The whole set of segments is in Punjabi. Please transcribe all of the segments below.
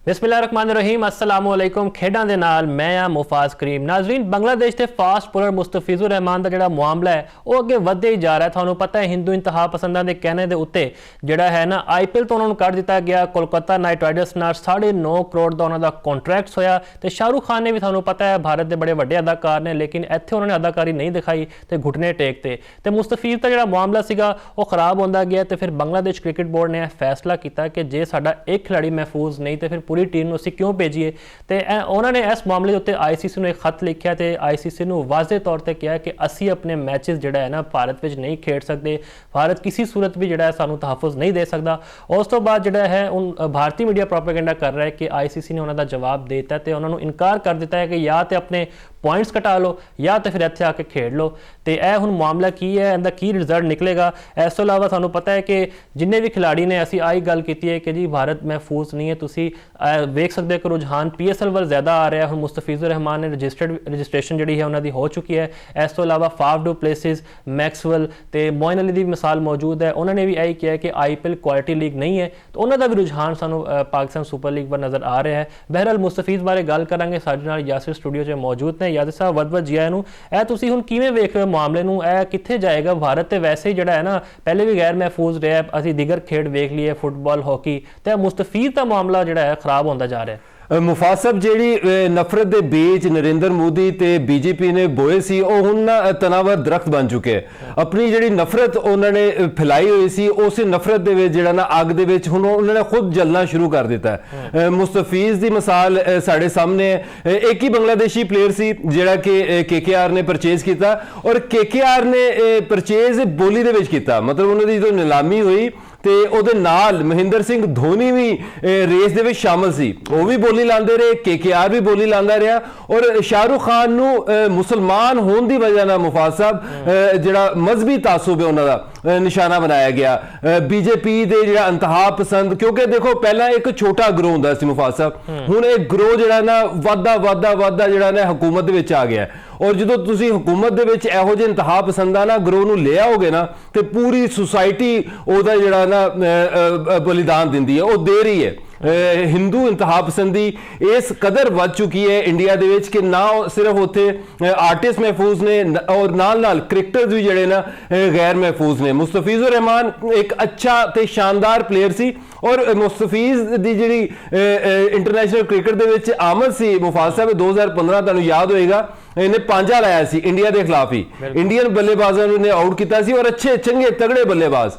बिस्मिल्लाहिर्रहमानिर्रहीम अस्सलामुअलैकुम। खेडां दे नाल मैं आ मुफाज करीम। नाजरीन, बांग्लादेश के फास्ट बॉलर मुस्तफिजुर रहमान का जिहड़ा मामला है वो अगे वधदे ही जा रहा है। तुहानूं पता है हिंदू इंतहा पसंदां दे कहने दे उत्ते जिहड़ा है ना IPL तो उन्होंने कढ़ दिता गया। कोलकाता नाइट राइडर्स नाल 9.5 करोड़ का उन्हों का कॉन्ट्रैक्ट होया ते शाहरुख खान ने भी तुहानूं पता है भारत के बड़े वड्डे अदाकार ने, लेकिन इत्थे उन्होंने अदाकारी नहीं दिखाई ते घुटने टेकते ते मुस्तफिज का जिहड़ा मामला सीगा वो खराब होंदा गया। ते फिर बांग्लादेश क्रिकेट बोर्ड ने फैसला किया कि जे साडा एक खिलाड़ी महफूज नहीं तो फिर पूरी टीम असीं क्यों भेजीए। तो उन्होंने इस मामले उत्ते ICC नूं एक खत लिखिया ते ICC नूं वाज़े तौर पर कहा कि असीं अपने मैचेस जिहड़ा है ना भारत में नहीं खेड सकते, भारत किसी सूरत भी जिहड़ा है सानूं तहफ़ुज़ नहीं दे सकता। उस तो बाद जिहड़ा है उन भारतीय मीडिया प्रोपेगेंडा कर रहा है कि ICC ने उन्होंने जवाब दे दिता ते उन्होंने इनकार कर दिता है कि या तो अपने पॉइंट्स घटा लो या तो फिर इत्थे आके खेड लो। तो यह हुण मामला की है, इहदा की रिजल्ट निकलेगा। इस तो इलावा सानूं पता है कि जिन्ने भी खिलाड़ी ने असीं आई गल कीती है कि जी भारत महफूज नहीं है। तुसीं वेख सकते हो कि रुझान PSL वाल ज़्यादा आ रहा है। हुण मुस्तफिजुर रहमान ने रजिस्ट्रेशन जिहड़ी है उन्होंने हो चुकी है। इस तो इलावा फाफ डू प्लेसिस, मैक्सवैल ते मोइन अली की मिसाल मौजूद है। उन्होंने भी यही किया कि IPL क्वालिटी लीग नहीं है, तो उन्होंने भी रुझान सानूं पाकिस्तान सुपर लीग पर नज़र आ रहा है। बहरहाल मुस्तफिज बारे गल करांगे, साडे नाल यासिर स्टूडियो 'च मौजूद ने। यासिर साहब वध जी आए नूं। ਇਹ ਤੁਸੀਂ ਹੁਣ ਕਿਵੇਂ ਵੇਖ ਰਹੇ ਹੋ ਮਾਮਲੇ ਨੂੰ? ਇਹ ਕਿੱਥੇ ਜਾਏਗਾ? ਭਾਰਤ ਤੇ ਵੈਸੇ ਹੀ ਜਿਹੜਾ ਹੈ ਨਾ ਪਹਿਲੇ ਵੀ ਗੈਰ ਮਹਿਫੂਜ਼ ਰਿਹਾ। ਅਸੀਂ ਦਿਗਰ ਖੇਡ ਵੇਖ ਲਈਏ, ਫੁੱਟਬਾਲ, ਹਾਕੀ, ਤੇ ਮੁਸਤਫੀਜ਼ ਦਾ ਮਾਮਲਾ ਜਿਹੜਾ ਹੈ ਖਰਾਬ ਹੁੰਦਾ ਜਾ ਰਿਹਾ ਹੈ। मुफाज साहब ਜਿਹੜੀ ਨਫ਼ਰਤ ਦੇ ਬੀਜ ਨਰਿੰਦਰ ਮੋਦੀ ਤੇ BJP ਨੇ ਬੋਏ ਸੀ ਉਹ ਹੁਣ ਨਾ ਤਨਾਵਰ ਦਰਖਤ ਬਣ ਚੁੱਕੇ ਹੈ। ਆਪਣੀ ਜਿਹੜੀ ਨਫ਼ਰਤ ਉਹਨਾਂ ਨੇ ਫੈਲਾਈ ਹੋਈ ਸੀ ਉਸੇ ਨਫ਼ਰਤ ਦੇ ਵਿੱਚ ਜਿਹੜਾ ਨਾ ਅੱਗ ਦੇ ਵਿੱਚ ਹੁਣ ਉਹਨਾਂ ਨੇ ਖੁਦ ਜਲਣਾ ਸ਼ੁਰੂ ਕਰ ਦਿੱਤਾ ਹੈ। ਮੁਸਤਫੀਜ਼ ਦੀ ਮਿਸਾਲ ਸਾਡੇ ਸਾਹਮਣੇ ਹੈ। ਇੱਕ ਹੀ ਬੰਗਲਾਦੇਸ਼ੀ ਪਲੇਅਰ ਸੀ ਜਿਹੜਾ ਕਿ KKR ਨੇ ਪਰਚੇਜ਼ ਕੀਤਾ ਔਰ KKR ਨੇ ਪਰਚੇਜ਼ ਬੋਲੀ ਦੇ ਵਿੱਚ ਕੀਤਾ। ਮਤਲਬ ਉਹਨਾਂ ਦੀ ਜਦੋਂ ਨਿਲਾਮੀ ਹੋਈ ਤੇ ਉਹਦੇ ਨਾਲ ਮਹਿੰਦਰ ਸਿੰਘ ਧੋਨੀ ਵੀ ਰੇਸ ਦੇ ਵਿੱਚ ਸ਼ਾਮਲ ਸੀ। ਉਹ ਵੀ ਬੋਲੀ ਲਾਉਂਦੇ ਰਹੇ, KKR ਵੀ ਬੋਲੀ ਲਾਉਂਦਾ ਰਿਹਾ ਔਰ ਸ਼ਾਹਰੁਖ ਖਾਨ ਨੂੰ ਮੁਸਲਮਾਨ ਹੋਣ ਦੀ ਵਜ੍ਹਾ ਨਾਲ ਮੁਫਾਜ਼ ਸਾਹਿਬ ਜਿਹੜਾ ਮਜ਼ਹਬੀ ਤਾਸੁਬ ਹੈ ਉਹਨਾਂ ਦਾ ਨਿਸ਼ਾਨਾ ਬਣਾਇਆ ਗਿਆ। BJP ਦੇ ਜਿਹੜਾ ਇੰਤਹਾ ਪਸੰਦ, ਕਿਉਂਕਿ ਦੇਖੋ ਪਹਿਲਾਂ ਇੱਕ ਛੋਟਾ ਗਰੋਹ ਹੁੰਦਾ ਸੀ ਮੁਫਾਜ਼ ਸਾਹਿਬ, ਹੁਣ ਇਹ ਗਰੋਹ ਜਿਹੜਾ ਨਾ ਵਾਧਾ ਜਿਹੜਾ ਨਾ ਹਕੂਮਤ ਦੇ ਵਿੱਚ ਆ ਗਿਆ ਔਰ ਜਦੋਂ ਤੁਸੀਂ ਹਕੂਮਤ ਦੇ ਵਿੱਚ ਇਹੋ ਜਿਹੇ ਇੰਤਹਾ ਪਸੰਦਾਂ ਨਾ ਗਰੋਹ ਨੂੰ ਲੈ ਆਓਗੇ ਨਾ ਤੇ ਪੂਰੀ ਸੁਸਾਇਟੀ ਉਹਦਾ ਜਿਹੜਾ ਨਾ ਬਲੀਦਾਨ ਦਿੰਦੀ ਹੈ, ਉਹ ਦੇ ਰਹੀ ਹੈ। ਹਿੰਦੂ ਇੰਤਹਾ ਪਸੰਦੀ ਇਸ ਕਦਰ ਵੱਧ ਚੁੱਕੀ ਹੈ ਇੰਡੀਆ ਦੇ ਵਿੱਚ ਕਿ ਨਾ ਸਿਰਫ ਉੱਥੇ ਆਰਟਿਸਟ ਮਹਿਫੂਜ਼ ਨੇ ਔਰ ਨਾਲ ਕ੍ਰਿਕਟਰਸ ਵੀ ਜਿਹੜੇ ਨਾ ਗੈਰ ਮਹਿਫੂਜ਼ ਨੇ। ਮੁਸਤਫਿਜ਼ੁਰ ਰਹਿਮਾਨ ਇੱਕ ਅੱਛਾ ਤੇ ਸ਼ਾਨਦਾਰ ਪਲੇਅਰ ਸੀ ਔਰ ਮੁਸਤਫੀਜ਼ ਦੀ ਜਿਹੜੀ ਇੰਟਰਨੈਸ਼ਨਲ ਕ੍ਰਿਕਟ ਦੇ ਵਿੱਚ ਆਮਦ ਸੀ ਮੁਫਾਜ਼ ਸਾਹਿਬ 2015 ਤੁਹਾਨੂੰ ਯਾਦ ਹੋਏਗਾ, ਇਹਨੇ ਪੰਜਾ ਲਾਇਆ ਸੀ ਇੰਡੀਆ ਦੇ ਖਿਲਾਫ ਹੀ। ਇੰਡੀਅਨ ਬੱਲੇਬਾਜ਼ਾਂ ਨੂੰ ਨੇ ਆਊਟ ਕੀਤਾ ਸੀ ਔਰ ਅੱਛੇ ਚੰਗੇ ਤਗੜੇ ਬੱਲੇਬਾਜ਼,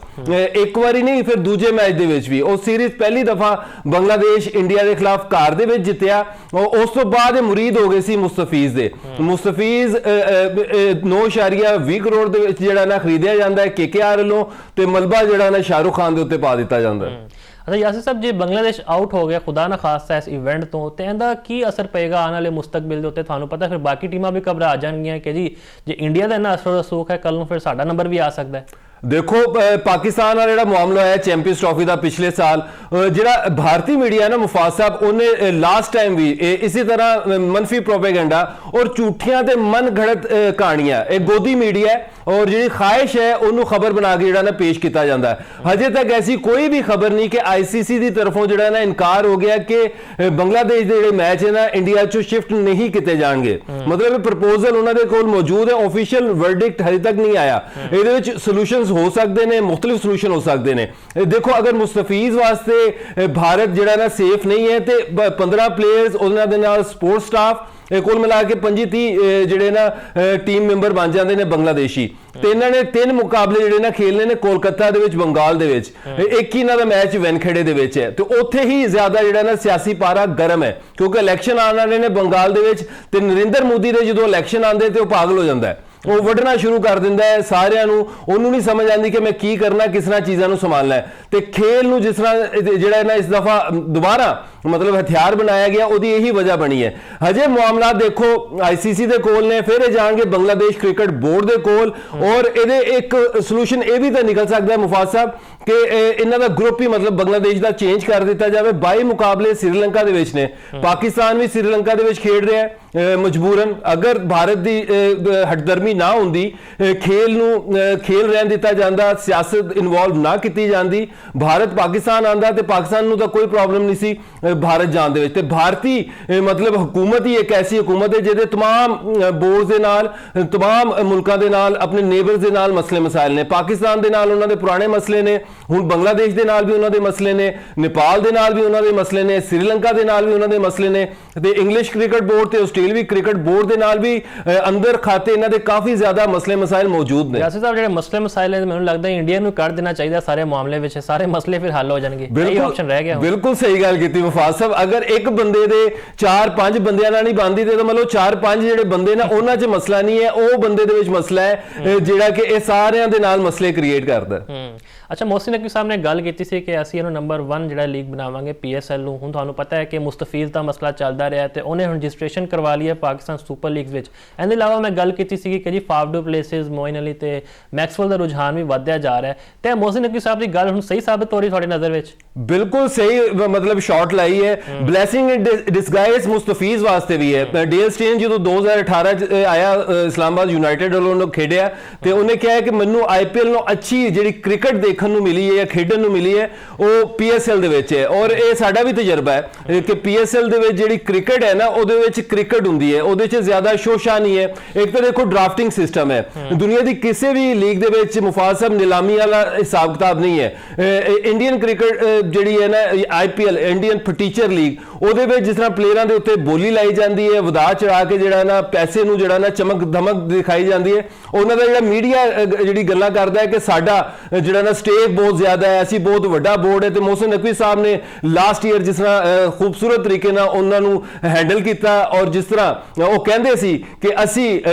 ਇੱਕ ਵਾਰੀ ਨਹੀਂ ਫਿਰ ਦੂਜੇ ਮੈਚ ਦੇ ਵਿੱਚ ਵੀ। ਉਹ ਸੀਰੀਜ਼ ਪਹਿਲੀ ਦਫਾ ਬੰਗਲਾਦੇਸ਼ ਇੰਡੀਆ ਦੇ ਖਿਲਾਫ ਘਰ ਦੇ ਵਿੱਚ ਜਿੱਤਿਆ। ਉਸ ਤੋਂ ਬਾਅਦ ਇਹ ਮੁਰੀਦ ਹੋ ਗਏ ਸੀ ਮੁਸਤਫੀਜ਼ ਦੇ। ਮੁਸਤਫੀਜ਼ 9.20 ਕਰੋੜ ਦੇ ਵਿੱਚ ਜਿਹੜਾ ਨਾ ਖਰੀਦਿਆ ਜਾਂਦਾ ਹੈ KKR ਵੱਲੋਂ ਤੇ ਮਲਬਾ ਜਿਹੜਾ ਨਾ ਸ਼ਾਹਰੁਖ ਖਾਨ ਦੇ ਉੱਤੇ ਪਾ ਦਿੱਤਾ ਜਾਂਦਾ ਹੈ। अच्छा यासिर साहब, जो बांग्लादेश आउट हो गया खुदा ना खास्ता इस इवेंट तो इहदा की असर पेगा आने वाले मुस्तकबिल के उत्ते? तुहानूं पता फिर बाकी टीमां भी घबरा जाणगियां कि जी जे इंडिया का इन्ना असर रसूख है कल नूं फिर साडा नंबर भी आ सकता है। देखो पाकिस्तान का जो मामला है चैंपियंस ट्रॉफी का पिछले साल जो भारतीय मीडिया है ना मुफाज साहब उन्हें लास्ट टाइम भी इसी तरह मनफी प्रोपेगेंडा और झूठियां ते मन घड़त कहानियां एक गोदी मीडिया है और जी ख्वाहिश है उन्होंने खबर बना के जो पेश किया जाता है। हजे तक ऐसी कोई भी खबर नहीं कि ICC की तरफों जो ना इनकार हो गया कि बांग्लादेश के जो मैच है ना इंडिया चो शिफ्ट नहीं किए जाएंगे। मतलब प्रपोजल उन्होंने कोल मौजूद है, ऑफिशियल वर्डिक्ट हजे तक नहीं आया। ये सोल्यूशन हो सकते हैं, मुख्तलिफ सोल्यूशन हो सकते हैं। देखो अगर मुस्तफीज वास्ते भारत जो ना सेफ नहीं है तो 15 प्लेयर्स उन्होंने स्पोर्ट्स स्टाफ कुल मिला के 25-30 ਜਿਹੜੇ ਨਾ ਟੀਮ ਮੈਂਬਰ ਬਣ ਜਾਂਦੇ ਨੇ ਬੰਗਲਾਦੇਸ਼ੀ ਤੇ ਇਹਨਾਂ ਨੇ 3 ਮੁਕਾਬਲੇ ਜਿਹੜੇ ਨਾ ਖੇਲਨੇ ਨੇ ਕੋਲਕਾਤਾ ਦੇ ਵਿੱਚ, ਬੰਗਾਲ ਦੇ ਵਿੱਚ। ਇੱਕ ਹੀ ਇਹਨਾਂ ਦਾ ਮੈਚ ਵੈਨਖੇੜੇ ਦੇ ਵਿੱਚ ਹੈ ਤੇ ਉੱਥੇ ਹੀ ਜ਼ਿਆਦਾ ਜਿਹੜਾ ਨਾ ਸਿਆਸੀ ਪਾਰਾ ਗਰਮ ਹੈ ਕਿਉਂਕਿ ਇਲੈਕਸ਼ਨ ਆਉਣ ਵਾਲੇ ਨੇ ਬੰਗਾਲ ਦੇ ਵਿੱਚ ਤੇ ਨਰਿੰਦਰ ਮੋਦੀ ਦੇ ਜਦੋਂ ਇਲੈਕਸ਼ਨ ਆਉਂਦੇ ਤੇ ਉਹ ਪਾਗਲ ਹੋ ਜਾਂਦਾ ਹੈ। ਉਹ ਵੱਢਣਾ ਸ਼ੁਰੂ ਕਰ ਦਿੰਦਾ ਹੈ ਸਾਰਿਆਂ ਨੂੰ। ਉਹਨੂੰ ਨਹੀਂ ਸਮਝ ਆਉਂਦੀ ਕਿ ਮੈਂ ਕੀ ਕਰਨਾ, ਕਿਸ ਤਰ੍ਹਾਂ ਚੀਜ਼ਾਂ ਨੂੰ ਸੰਭਾਲਣਾ ਹੈ ਤੇ ਖੇਲ ਨੂੰ ਜਿਸ ਤਰ੍ਹਾਂ ਜਿਹੜਾ ਨਾ ਇਸ ਦਫਾ ਦੁਬਾਰਾ मतलब हथियार बनाया गया ਉਹਦੀ ਇਹੀ ਵਜ੍ਹਾ ਬਣੀ ਹੈ। ਹਜੇ ਮਾਮਲਾ ਦੇਖੋ ICC ਦੇ ਕੋਲ ਨੇ, ਫਿਰ ਇਹ ਜਾਣਗੇ ਬੰਗਲਾਦੇਸ਼ ਕ੍ਰਿਕਟ ਬੋਰਡ ਦੇ ਕੋਲ ਔਰ ਇਹਦੇ ਇੱਕ ਸੋਲੂਸ਼ਨ ਇਹ ਵੀ ਤਾਂ ਨਿਕਲ ਸਕਦਾ ਹੈ ਮੁਫਾਜ਼ ਸਾਹਿਬ ਕਿ ਇਹਨਾਂ ਦਾ ਗਰੁੱਪ ਹੀ मतलब ਬੰਗਲਾਦੇਸ਼ ਦਾ ਚੇਂਜ ਕਰ ਦਿੱਤਾ ਜਾਵੇ। 22 ਮੁਕਾਬਲੇ ਸ੍ਰੀਲੰਕਾ ਦੇ ਵਿੱਚ ਨੇ, ਪਾਕਿਸਤਾਨ ਵੀ ਸ੍ਰੀਲੰਕਾ ਦੇ ਵਿੱਚ ਖੇਡ ਰਿਹਾ ਹੈ ਮਜਬੂਰਨ ਅਗਰ ਭਾਰਤ ਦੀ ਹਟਦਰਮੀ ਨਾ ਹੁੰਦੀ, ਖੇਲ ਨੂੰ ਖੇਲ ਰਹਿਣ ਦਿੱਤਾ ਜਾਂਦਾ, ਸਿਆਸਤ ਇਨਵੋਲਵ ਨਾ ਕੀਤੀ ਜਾਂਦੀ, ਭਾਰਤ ਪਾਕਿਸਤਾਨ ਆਂਦਾ ਤੇ ਪਾਕਿਸਤਾਨ ਨੂੰ ਤਾਂ ਕੋਈ ਪ੍ਰੋਬਲਮ ਨਹੀਂ ਸੀ ਭਾਰਤ ਜਾਣ ਦੇ ਵਿੱਚ। ਤੇ ਭਾਰਤੀ ਮਤਲਬ ਹਕੂਮਤ ਹੀ ਇੱਕ ਐਸੀ ਹਕੂਮਤ ਹੈ ਜਿਹਦੇ ਤਮਾਮ ਬੋਰਡ ਦੇ ਨਾਲ, ਤਮਾਮ ਮੁਲਕਾਂ ਦੇ ਨਾਲ, ਆਪਣੇ ਨੇਬਰਸ ਦੇ ਨਾਲ ਮਸਲੇ ਮਸਾਇਲ ਨੇ। ਪਾਕਿਸਤਾਨ ਦੇ ਨਾਲ ਉਹਨਾਂ ਦੇ ਪੁਰਾਣੇ ਮਸਲੇ ਨੇ, ਹੁਣ ਬੰਗਲਾਦੇਸ਼ ਦੇ ਨਾਲ ਵੀ ਉਹਨਾਂ ਦੇ ਮਸਲੇ ਨੇ, ਨੇਪਾਲ ਦੇ ਨਾਲ ਵੀ ਉਹਨਾਂ ਦੇ ਮਸਲੇ ਨੇ, ਸ੍ਰੀਲੰਕਾ ਦੇ ਨਾਲ ਵੀ ਉਹਨਾਂ ਦੇ ਮਸਲੇ ਨੇ, ਤੇ ਇੰਗਲਿਸ਼ ਕ੍ਰਿਕਟ ਬੋਰਡ ਤੇ ਆਸਟ੍ਰੇਲੀਅਨ ਕ੍ਰਿਕਟ ਬੋਰਡ ਦੇ ਨਾਲ ਵੀ ਅੰਦਰ ਖਾਤੇ ਇਹਨਾਂ ਦੇ ਕਾਫੀ ਜ਼ਿਆਦਾ ਮਸਲੇ ਮਸਾਇਲ ਮੌਜੂਦ ਨੇ। ਯਾਸਿਰ ਸਾਹਿਬ, ਜਿਹੜੇ ਮਸਲੇ ਮਸਾਇਲ ਨੇ ਮੈਨੂੰ ਲੱਗਦਾ ਇੰਡੀਆ ਨੂੰ ਕੱਢ ਦੇਣਾ ਚਾਹੀਦਾ ਸਾਰੇ ਮਾਮਲੇ ਵਿੱਚ, ਸਾਰੇ ਮਸਲੇ ਫਿਰ ਹੱਲ ਹੋ ਜਾਣਗੇ। ਇਹ ਆਪਸ਼ਨ ਰਹਿ ਗਿਆ। ਬਿਲਕੁਲ ਸਹੀ ਗੱਲ ਕੀਤੀ ਵਫਾਦ ਸਾਹਿਬ। ਅਗਰ ਇੱਕ ਬੰਦੇ ਦੇ 4-5 ਬੰਦਿਆਂ ਨਾਲ ਨਹੀਂ ਬਣਦੀ ਤੇ ਮਤਲਬ 4-5 ਜਿਹੜੇ ਬੰਦੇ ਨਾ ਉਹਨਾਂ 'ਚ ਮਸਲਾ ਨਹੀਂ ਹੈ, ਉਹ ਬੰਦੇ ਦੇ ਵਿੱਚ ਮਸਲਾ ਹੈ ਜਿਹੜਾ ਕਿ ਇਹ ਸਾਰਿਆਂ ਦੇ ਨਾਲ ਮਸਲੇ ਕ੍ਰੀਏਟ ਕਰਦਾ। ਅੱਛਾ, ਮੋਹਸਿਨ ਨਕਵੀ ਸਾਹਿਬ ਨੇ ਗੱਲ ਕੀਤੀ ਸੀ ਕਿ ਅਸੀਂ ਇਹਨੂੰ ਨੰਬਰ 1 ਜਿਹੜਾ ਲੀਗ ਬਣਾਵਾਂਗੇ PSL ਨੂੰ। ਹੁਣ ਤੁਹਾਨੂੰ ਪਤਾ ਹੈ ਕਿ ਮੁਸਤਫੀਜ਼ ਦਾ ਮਸਲਾ ਚੱਲਦਾ ਰਿਹਾ ਤੇ ਉਹਨੇ ਹੁਣ ਰਜਿਸਟ੍ਰੇਸ਼ਨ ਕਰਵਾ ਲਈ ਹੈ ਪਾਕਿਸਤਾਨ ਸੁਪਰ ਲੀਗ ਵਿੱਚ। ਇਹਦੇ ਇਲਾਵਾ ਮੈਂ ਗੱਲ ਕੀਤੀ ਸੀ ਕਿ ਜੀ Faf do places, Moeen Ali ਤੇ ਮੈਕਸਵੈਲ ਦਾ ਰੁਝਾਨ ਵੀ ਵਧਿਆ ਜਾ ਰਿਹਾ ਹੈ। ਤੇ ਮੋਹਸਿਨ ਨਕਵੀ ਸਾਹਿਬ ਦੀ ਗੱਲ ਹੁਣ ਸਹੀ ਸਾਬਤ ਹੋ ਰਹੀ ਤੁਹਾਡੀ ਨਜ਼ਰ ਵਿੱਚ? ਬਿਲਕੁਲ ਸਹੀ ਮਤਲਬ ਸ਼ਾਟ ਲਾਈ ਹੈ। ਬਲੇਸਿੰਗ ਇਨ ਡਿਸਗਾਈਜ਼ ਮੁਸਤਫੀਜ਼ ਵਾਸਤੇ ਵੀ ਹੈ। ਡੇਲ ਸਟੇਨ ਜਦੋਂ 2018 ਚ ਆਇਆ ਇਸਲਾਮਾਬਾਦ ਯੂਨਾਈਟਿਡ ਵੱਲੋਂ ਖੇਡਿਆ ਤੇ ਉਹਨੇ ਕਿਹਾ ਕਿ ਮੈਨੂੰ IPL ਨੂੰ ਅੱਛੀ ਜਿਹੜੀ ਕ੍ਰਿਕਟ ਦੇਖਣ ਨੂੰ ਮਿਲੀ ਹੈ ਜਾਂ ਖੇਡਣ ਨੂੰ ਮਿਲੀ ਹੈ ਉਹ PSL ਦੇ ਵਿੱਚ ਹੈ। ਔਰ ਇਹ ਸਾਡਾ ਵੀ ਤਜਰਬਾ ਹੈ ਕਿ PSL ਦੇ ਵਿੱਚ ਜਿਹੜੀ ਕ੍ਰਿਕਟ ਹੈ ਨਾ ਉਹਦੇ ਵਿੱਚ ਕ੍ਰਿਕਟ ਹੁੰਦੀ ਹੈ, ਉਹਦੇ 'ਚ ਜ਼ਿਆਦਾ ਸ਼ੋਸ਼ਾ ਨਹੀਂ ਹੈ। ਇੱਕ ਤਾਂ ਦੇਖੋ ਡਰਾਫਟਿੰਗ ਸਿਸਟਮ ਹੈ, ਦੁਨੀਆ ਦੀ ਕਿਸੇ ਵੀ ਲੀਗ ਦੇ ਵਿੱਚ ਮੁਫਾਜ਼ ਸਾਹਿਬ ਨਿਲਾਮੀ ਵਾਲਾ ਹਿਸਾਬ ਕਿਤਾਬ ਨਹੀਂ ਹੈ। ਇੰਡੀਅਨ ਕ੍ਰਿਕਟ ਜਿਹੜੀ ਹੈ ਨਾ IPL ਇੰਡੀਅਨ ਫਟੀਚਰ ਲੀਗ, ਉਹਦੇ ਵਿੱਚ ਜਿਸ ਤਰ੍ਹਾਂ ਪਲੇਅਰਾਂ ਦੇ ਉੱਤੇ ਬੋਲੀ ਲਾਈ ਜਾਂਦੀ ਹੈ, ਵਧਾ ਚੜਾ ਕੇ ਜਿਹੜਾ ਨਾ ਪੈਸੇ ਨੂੰ ਜਿਹੜਾ ਨਾ ਚਮਕ ਧਮਕ ਦਿਖਾਈ ਜਾਂਦੀ ਹੈ, ਉਹਨਾਂ ਦਾ ਜਿਹੜਾ ਮੀਡੀਆ ਜਿਹੜੀ ਗੱਲਾਂ ਕਰਦਾ ਹੈ ਕਿ ਸਾਡਾ ਜਿਹੜਾ ਨਾ ਸਟੇਕ ਬਹੁਤ ਜ਼ਿਆਦਾ ਹੈ, ਅਸੀਂ ਬਹੁਤ ਵੱਡਾ ਬੋਰਡ ਹੈ। ਤੇ ਮੋਹਸਿਨ ਨਕਵੀ ਸਾਹਿਬ ਨੇ ਲਾਸਟ ਈਅਰ ਜਿਸ ਤਰ੍ਹਾਂ ਖੂਬਸੂਰਤ ਤਰੀਕੇ ਨਾਲ ਉਹਨਾਂ ਨੂੰ ਹੈਂਡਲ ਕੀਤਾ ਔਰ ਜਿਸ ਤਰ੍ਹਾਂ ਉਹ ਕਹਿੰਦੇ ਸੀ ਕਿ ਅਸੀਂ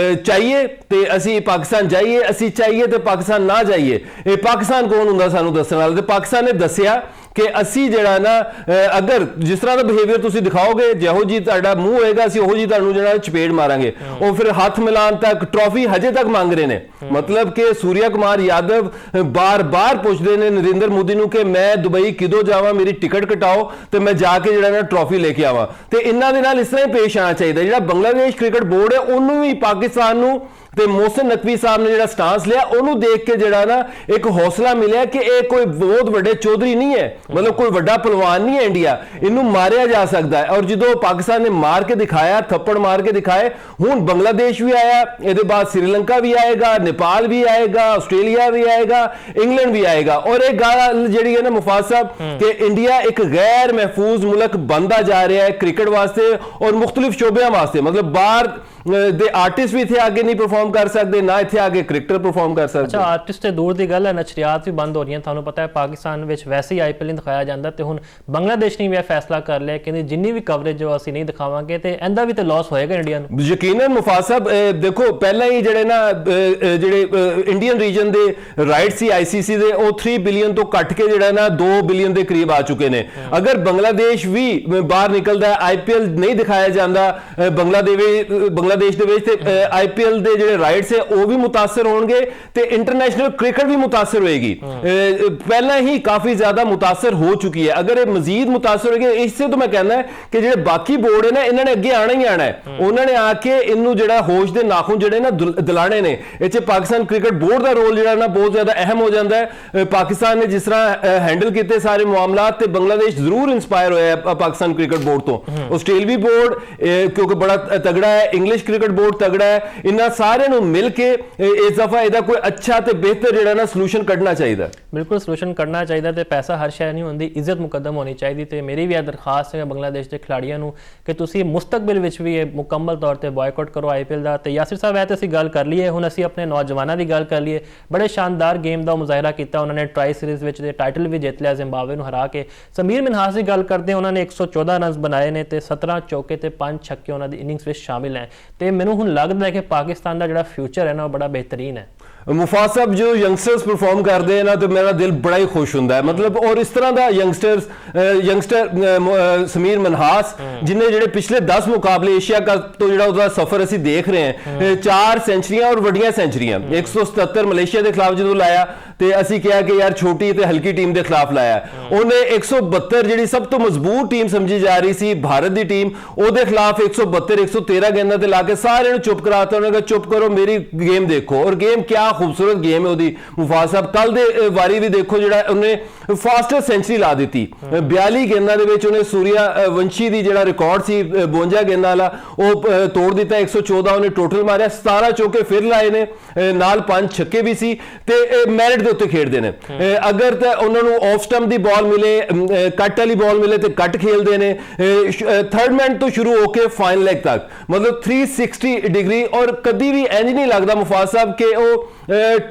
ਚਾਹੀਏ ਤੇ ਅਸੀਂ ਪਾਕਿਸਤਾਨ ਜਾਈਏ, ਅਸੀਂ ਚਾਹੀਏ ਤੇ ਪਾਕਿਸਤਾਨ ਨਾ ਜਾਈਏ। ਇਹ ਪਾਕਿਸਤਾਨ ਕੌਣ ਹੁੰਦਾ ਸਾਨੂੰ ਦੱਸਣ ਵਾਲਾ? ਤੇ ਪਾਕਿਸਤਾਨ ਨੇ ਦੱਸਿਆ ਕਿ ਅਸੀਂ ਜਿਹੜਾ ਨਾ ਅਗਰ ਜਿਸ ਤਰ੍ਹਾਂ ਦਾ ਬਿਹੇਵੀਅਰ ਤੁਸੀਂ ਦਿਖਾਓਗੇ, ਜਿਹੋ ਜੀ ਤੁਹਾਡਾ ਮੂੰਹ ਹੋਏਗਾ, ਅਸੀਂ ਉਹੋ ਜੀ ਤੁਹਾਨੂੰ ਜਿਹੜਾ ਚਪੇੜ ਮਾਰਾਂਗੇ। ਉਹ ਫਿਰ ਹੱਥ ਮਿਲਾਉਣ ਤੱਕ, ਟਰੋਫੀ ਹਜੇ ਤੱਕ ਮੰਗ ਰਹੇ ਨੇ। ਮਤਲਬ ਕਿ ਸੂਰਿਆ ਕੁਮਾਰ ਯਾਦਵ ਬਾਰ-ਬਾਰ ਪੁੱਛਦੇ ਨੇ ਨਰਿੰਦਰ ਮੋਦੀ ਨੂੰ ਕਿ ਮੈਂ ਦੁਬਈ ਕਿਦੋਂ ਜਾਵਾਂ, ਮੇਰੀ ਟਿਕਟ ਕਟਾਓ ਤੇ ਮੈਂ ਜਾ ਕੇ ਜਿਹੜਾ ਨਾ ਟਰੋਫੀ ਲੈ ਕੇ ਆਵਾਂ। ਤੇ ਇਹਨਾਂ ਦੇ ਨਾਲ ਇਸ ਤਰ੍ਹਾਂ ਹੀ ਪੇਸ਼ ਆਉਣਾ ਚਾਹੀਦਾ। ਜਿਹੜਾ ਬੰਗਲਾਦੇਸ਼ ਕ੍ਰਿਕਟ ਬੋਰਡ ਹੈ ਉਹਨੂੰ ਵੀ ਪਾਕਿਸਤਾਨ ਨੂੰ ਤੇ ਮੋਹਸਿਨ ਨਕਵੀ ਸਾਹਿਬ ਨੇ ਜਿਹੜਾ ਸਟਾਂਸ ਲਿਆ ਉਹਨੂੰ ਦੇਖ ਕੇ ਜਿਹੜਾ ਨਾ ਇੱਕ ਹੌਸਲਾ ਮਿਲਿਆ ਕਿ ਇਹ ਕੋਈ ਬਹੁਤ ਵੱਡੇ ਚੌਧਰੀ ਨਹੀਂ ਹੈ, ਮਤਲਬ ਕੋਈ ਵੱਡਾ ਪਹਿਲਵਾਨ ਨਹੀਂ ਹੈ ਇੰਡੀਆ, ਇਹਨੂੰ ਮਾਰਿਆ ਜਾ ਸਕਦਾ ਹੈ। ਔਰ ਜਦੋਂ ਪਾਕਿਸਤਾਨ ਨੇ ਮਾਰ ਕੇ ਦਿਖਾਇਆ, ਥੱਪੜ ਮਾਰ ਕੇ ਦਿਖਾਏ, ਹੁਣ ਬੰਗਲਾਦੇਸ਼ ਵੀ ਆਇਆ, ਇਹਦੇ ਬਾਅਦ ਸ੍ਰੀਲੰਕਾ ਵੀ ਆਏਗਾ, ਨੇਪਾਲ ਵੀ ਆਏਗਾ, ਆਸਟ੍ਰੇਲੀਆ ਵੀ ਆਏਗਾ, ਇੰਗਲੈਂਡ ਵੀ ਆਏਗਾ। ਔਰ ਇਹ ਗੱਲ ਜਿਹੜੀ ਹੈ ਨਾ ਮੁਫਾਜ਼ ਸਾਹਿਬ ਕਿ ਇੰਡੀਆ ਇੱਕ ਗੈਰ ਮਹਿਫੂਜ਼ ਮੁਲਕ ਬਣਦਾ ਜਾ ਰਿਹਾ ਹੈ ਕ੍ਰਿਕਟ ਵਾਸਤੇ ਔਰ ਮੁਖਤਲਿਫ ਸ਼ੋਬਿਆਂ ਵਾਸਤੇ। ਮਤਲਬ ਬਾਹਰ ਦੇ ਆਰਟਿਸਟ ਵੀ ਇੱਥੇ ਆਗੇ ਨਹੀਂ ਪਰਫਾਰਮ ਕਰ ਸਕਦੇ, ਨਾ ਇੱਥੇ ਆਗੇ ਕ੍ਰਿਕਟਰ ਪਰਫਾਰਮ ਕਰ ਸਕਦੇ। ਅੱਛਾ, ਆਰਟਿਸਟ ਤੇ ਦੂਰ ਦੀ ਗੱਲ ਹੈ, ਨਸ਼ਰੀਆਤ ਵੀ ਬੰਦ ਹੋ ਰਹੀਆਂ। ਤੁਹਾਨੂੰ ਪਤਾ ਹੈ ਪਾਕਿਸਤਾਨ ਵਿੱਚ ਵੈਸੇ ਹੀ IPL ਨਹੀਂ ਦਿਖਾਇਆ ਜਾਂਦਾ ਤੇ ਹੁਣ ਬੰਗਲਾਦੇਸ਼ ਨੇ ਵੀ ਇਹ ਫੈਸਲਾ ਕਰ ਲਿਆ ਕਿ ਜਿੰਨੀ ਵੀ ਕਵਰੇਜ ਜੋ ਅਸੀਂ ਨਹੀਂ ਦਿਖਾਵਾਂਗੇ ਤੇ ਇਹਦਾ ਵੀ ਤੇ ਲਾਸ ਹੋਏਗਾ ਇੰਡੀਆ ਨੂੰ। ਯਕੀਨਨ ਮੁਫਾਜ਼ ਸਾਹਿਬ, ਦੇਖੋ ਪਹਿਲਾਂ ਹੀ ਜਿਹੜੇ ਨਾ ਜਿਹੜੇ ਇੰਡੀਅਨ ਰੀਜਨ ਦੇ ਰਾਈਟ ਸੀ ICC ਦੇ, ਉਹ 3 ਬਿਲੀਅਨ ਤੋਂ ਘੱਟ ਕੇ ਜਿਹੜਾ ਨਾ 2 ਬਿਲੀਅਨ ਦੇ ਕਰੀਬ ਆ ਚੁੱਕੇ ਨੇ। ਅਗਰ ਬੰਗਲਾਦੇਸ਼ ਵੀ ਬਾਹਰ ਨਿਕਲਦਾ, IPL ਨਹੀਂ ਦਿਖਾਇਆ ਜਾਂਦਾ ਬੰਗਲਾਦੇਸ਼ ਦੇ ਵਿੱਚ, ਤੇ IPL ਦੇ ਜਿਹੜੇ ਰਾਈਟਸ ਹੈ ਉਹ ਵੀ ਮੁਤਾਸਰ ਹੋਣਗੇ ਤੇ ਇੰਟਰਨੈਸ਼ਨਲ ਕ੍ਰਿਕਟ ਵੀ ਮੁਤਾਸਰ ਹੋਏਗੀ। ਪਹਿਲਾਂ ਹੀ ਕਾਫੀ ਜ਼ਿਆਦਾ ਮੁਤਾਸਰ ਹੋ ਚੁੱਕੀ ਹੈ। ਅਗਰ ਇਹ ਮਜ਼ੀਦ ਮੁਤਾਸਰ ਹੋਏਗੀ, ਇਸੇ ਤੋਂ ਮੈਂ ਕਹਿੰਦਾ ਕਿ ਜਿਹੜੇ ਬਾਕੀ ਬੋਰਡ ਹੈ ਨਾ ਇਹਨਾਂ ਨੇ ਅੱਗੇ ਆਣਾ ਹੀ ਆਣਾ ਹੈ। ਉਹਨਾਂ ਨੇ ਆ ਕੇ ਇਹਨੂੰ ਜਿਹੜਾ ਹੋਸ਼ ਦੇ ਨਾਖੂਨ ਜਿਹੜੇ ਨਾ ਦਿਲਾਣੇ ਨੇ। ਇਹ 'ਚ ਪਾਕਿਸਤਾਨ ਕ੍ਰਿਕਟ ਬੋਰਡ ਦਾ ਰੋਲ ਜਿਹੜਾ ਨਾ ਬਹੁਤ ਜ਼ਿਆਦਾ ਅਹਿਮ ਹੋ ਜਾਂਦਾ ਹੈ। ਪਾਕਿਸਤਾਨ ਨੇ ਜਿਸ ਤਰ੍ਹਾਂ ਹੈਂਡਲ ਕੀਤੇ ਸਾਰੇ ਮਾਮਲਾਤ ਤੇ ਬੰਗਲਾਦੇਸ਼ ਜ਼ਰੂਰ ਇਨਸਪਾਇਰ ਹੋਇਆ ਹੈ ਪਾਕਿਸਤਾਨ ਕ੍ਰਿਕਟ ਬੋਰਡ ਤੋਂ। ਆਸਟ੍ਰੇਲੀਆ ਬੋਰਡ ਕਿਉਂਕਿ ਬੜਾ ਤਗੜਾ ਹੈ, ਇੰਗਲਿਸ਼ ਕ੍ਰਿਕਟ ਬੋਰਡ ਤਗੜਾ ਹੈ, ਇਹਨਾਂ ਸਾਰਿਆਂ ਨੂੰ ਮਿਲ ਕੇ ਇਸ ਦਫਾ ਇਹਦਾ ਕੋਈ ਅੱਛਾ ਤੇ ਬਿਹਤਰ ਜਿਹੜਾ ਨਾ ਸੋਲੂਸ਼ਨ ਕੱਢਣਾ ਚਾਹੀਦਾ। ਬਿਲਕੁਲ ਸੋਲੂਸ਼ਨ ਕੱਢਣਾ ਚਾਹੀਦਾ ਤੇ ਪੈਸਾ ਹਰ ਸ਼ੈ ਨਹੀਂ ਹੁੰਦੀ, ਇੱਜ਼ਤ ਮੁਕੱਦਮ ਹੋਣੀ ਚਾਹੀਦੀ। ਤੇ ਮੇਰੀ ਵੀ ਇਹ ਦਰਖਾਸਤ ਹੈ ਬੰਗਲਾਦੇਸ਼ ਦੇ ਖਿਡਾਰੀਆਂ ਨੂੰ ਕਿ ਤੁਸੀਂ ਮੁਸਤਕਬਲ ਵਿੱਚ ਵੀ ਇਹ ਮੁਕੰਮਲ ਤੌਰ ਤੇ ਬਾਇਕਾਟ ਕਰੋ IPL ਦਾ। ਤੇ ਯਾਸਿਰ ਸਾਹਿਬ, ਇਹ ਤੇ ਅਸੀਂ ਗੱਲ ਕਰ ਲਈਏ, ਹੁਣ ਅਸੀਂ ਆਪਣੇ ਨੌਜਵਾਨਾਂ ਦੀ ਗੱਲ ਕਰ ਲਈਏ। ਬੜੇ ਸ਼ਾਨਦਾਰ ਗੇਮ ਦਾ ਮੁਜ਼ਾਹਰਾ ਕੀਤਾ ਉਹਨਾਂ ਨੇ, ਟਰਾਈ ਸੀਰੀਜ਼ ਵਿੱਚ ਤੇ ਟਾਈਟਲ ਵੀ ਜਿੱਤ ਲਿਆ ਜ਼ਿੰਬਾਬਵੇ ਨੂੰ ਹਰਾ ਕੇ। ਸਮੀਰ ਮਿਨਹਾਸ ਦੀ ਗੱਲ ਕਰਦੇ ਉਹਨਾਂ ਨੇ 114 ਰਨਸ ਬਣਾਏ ਨੇ ਤੇ 17 ਚੌਕੇ ਤੇ 5 ਛੱਕੇ ਉਹਨਾਂ ਦੀ ਇਨਿੰਗਸ ਵਿੱਚ ਸ਼ਾਮਿਲ ਹੈ। ਤੇ ਮੈਨੂੰ ਹੁਣ ਲੱਗਦਾ ਹੈ ਕਿ ਪਾਕਿਸਤਾਨ ਦਾ ਜਿਹੜਾ ਫਿਊਚਰ ਹੈ ਨਾ ਉਹ ਬੜਾ ਬਿਹਤਰੀਨ ਹੈ। ਮੁਫਾਜ਼ ਸਾਹਿਬ, ਜੋ ਯੰਗਸਟਰਸ ਪਰਫਾਰਮ ਕਰਦੇ ਨਾ ਤੇ ਮੇਰਾ ਦਿਲ ਬੜਾ ਹੀ ਖੁਸ਼ ਹੁੰਦਾ ਹੈ। ਮਤਲਬ ਔਰ ਇਸ ਤਰ੍ਹਾਂ ਦਾ ਯੰਗਸਟਰ ਸਮੀਰ ਮਨਹਾਸ ਜਿਨੇ ਜਿਹੜੇ ਪਿਛਲੇ 10 ਮੁਕਾਬਲੇ ਏਸ਼ੀਆ ਕੱਪ ਤੋਂ ਜਿਹੜਾ ਉਹਦਾ ਸਫ਼ਰ ਅਸੀਂ ਦੇਖ ਰਹੇ ਹਾਂ, 4 ਸੈਂਚਰੀਆਂ ਔਰ ਵੱਡੀਆਂ ਸੈਂਚਰੀਆਂ, 177 ਮਲੇਸ਼ੀਆ ਦੇ ਖਿਲਾਫ ਜਦੋਂ ਲਾਇਆ ਤੇ ਅਸੀਂ ਕਿਹਾ ਕਿ ਯਾਰ ਛੋਟੀ ਤੇ ਹਲਕੀ ਟੀਮ ਦੇ ਖਿਲਾਫ ਲਾਇਆ। ਉਹਨੇ 172 ਜਿਹੜੀ ਸਭ ਤੋਂ ਮਜ਼ਬੂਤ ਟੀਮ ਸਮਝੀ ਜਾ ਰਹੀ ਸੀ ਭਾਰਤ ਦੀ ਟੀਮ, ਉਹਦੇ ਖਿਲਾਫ 172 113 ਗੇਂਦਾਂ ਤੇ ਲਾ ਕੇ ਸਾਰਿਆਂ ਨੂੰ ਚੁੱਪ ਕਰਾਤਾ। ਉਹਨੇ ਕਿਹਾ ਚੁੱਪ ਕਰੋ, ਮੇਰੀ ਗੇਮ ਦੇਖੋ। ਔਰ ਗੇਮ ਕਿਆ ਖੂਬਸੂਰਤ ਗੇਮ ਹੈ ਉਹਦੀ। ਮੁਫਾਜ਼ ਸਾਹਿਬ ਕੱਲ ਦੇ ਵਾਰੀ ਵੀ ਦੇਖੋ, ਜਿਹੜਾ ਉਹਨੇ ਫਾਸਟੈਸਟ ਸੈਂਚਰੀ ਲਾ ਦਿੱਤੀ 42 ਗੇਂਦਾਂ ਦੇ ਵਿੱਚ। ਉਹਨੇ ਸੂਰਿਆ ਵੰਸ਼ੀ ਦੀ ਜਿਹੜਾ ਰਿਕਾਰਡ ਸੀ 52 ਗੇਂਦਾਂ ਵਾਲਾ, ਉਹ ਤੋੜ ਦਿੱਤਾ। 114 ਉਹਨੇ ਟੋਟਲ ਮਾਰਿਆ, 17 ਚੌਕੇ ਫਿਰ ਲਾਏ ਨੇ, ਨਾਲ 5 ਛੱਕੇ ਵੀ ਸੀ ਤੇ ਮੈਰਿਟ ਦੇ ਉੱਤੇ ਖੇਡਦੇ ਨੇ। ਅਗਰ ਤਾਂ ਉਹਨਾਂ ਨੂੰ ਆਫ ਸਟੰਪ ਦੀ ਬਾਲ ਮਿਲੇ, ਕੱਟ ਵਾਲੀ ਬਾਲ ਮਿਲੇ ਤੇ ਕੱਟ ਖੇਲਦੇ ਨੇ। ਥਰਡ ਮੈਨ ਤੋਂ ਸ਼ੁਰੂ ਹੋ ਕੇ ਫਾਈਨਲ ਲੈਗ ਤੱਕ, ਮਤਲਬ 360 ਡਿਗਰੀ। ਔਰ ਕਦੀ ਵੀ ਇੰਜ ਨਹੀਂ ਲੱਗਦਾ ਮੁਫਾਜ਼ ਸਾਹਿਬ ਕਿ ਉਹ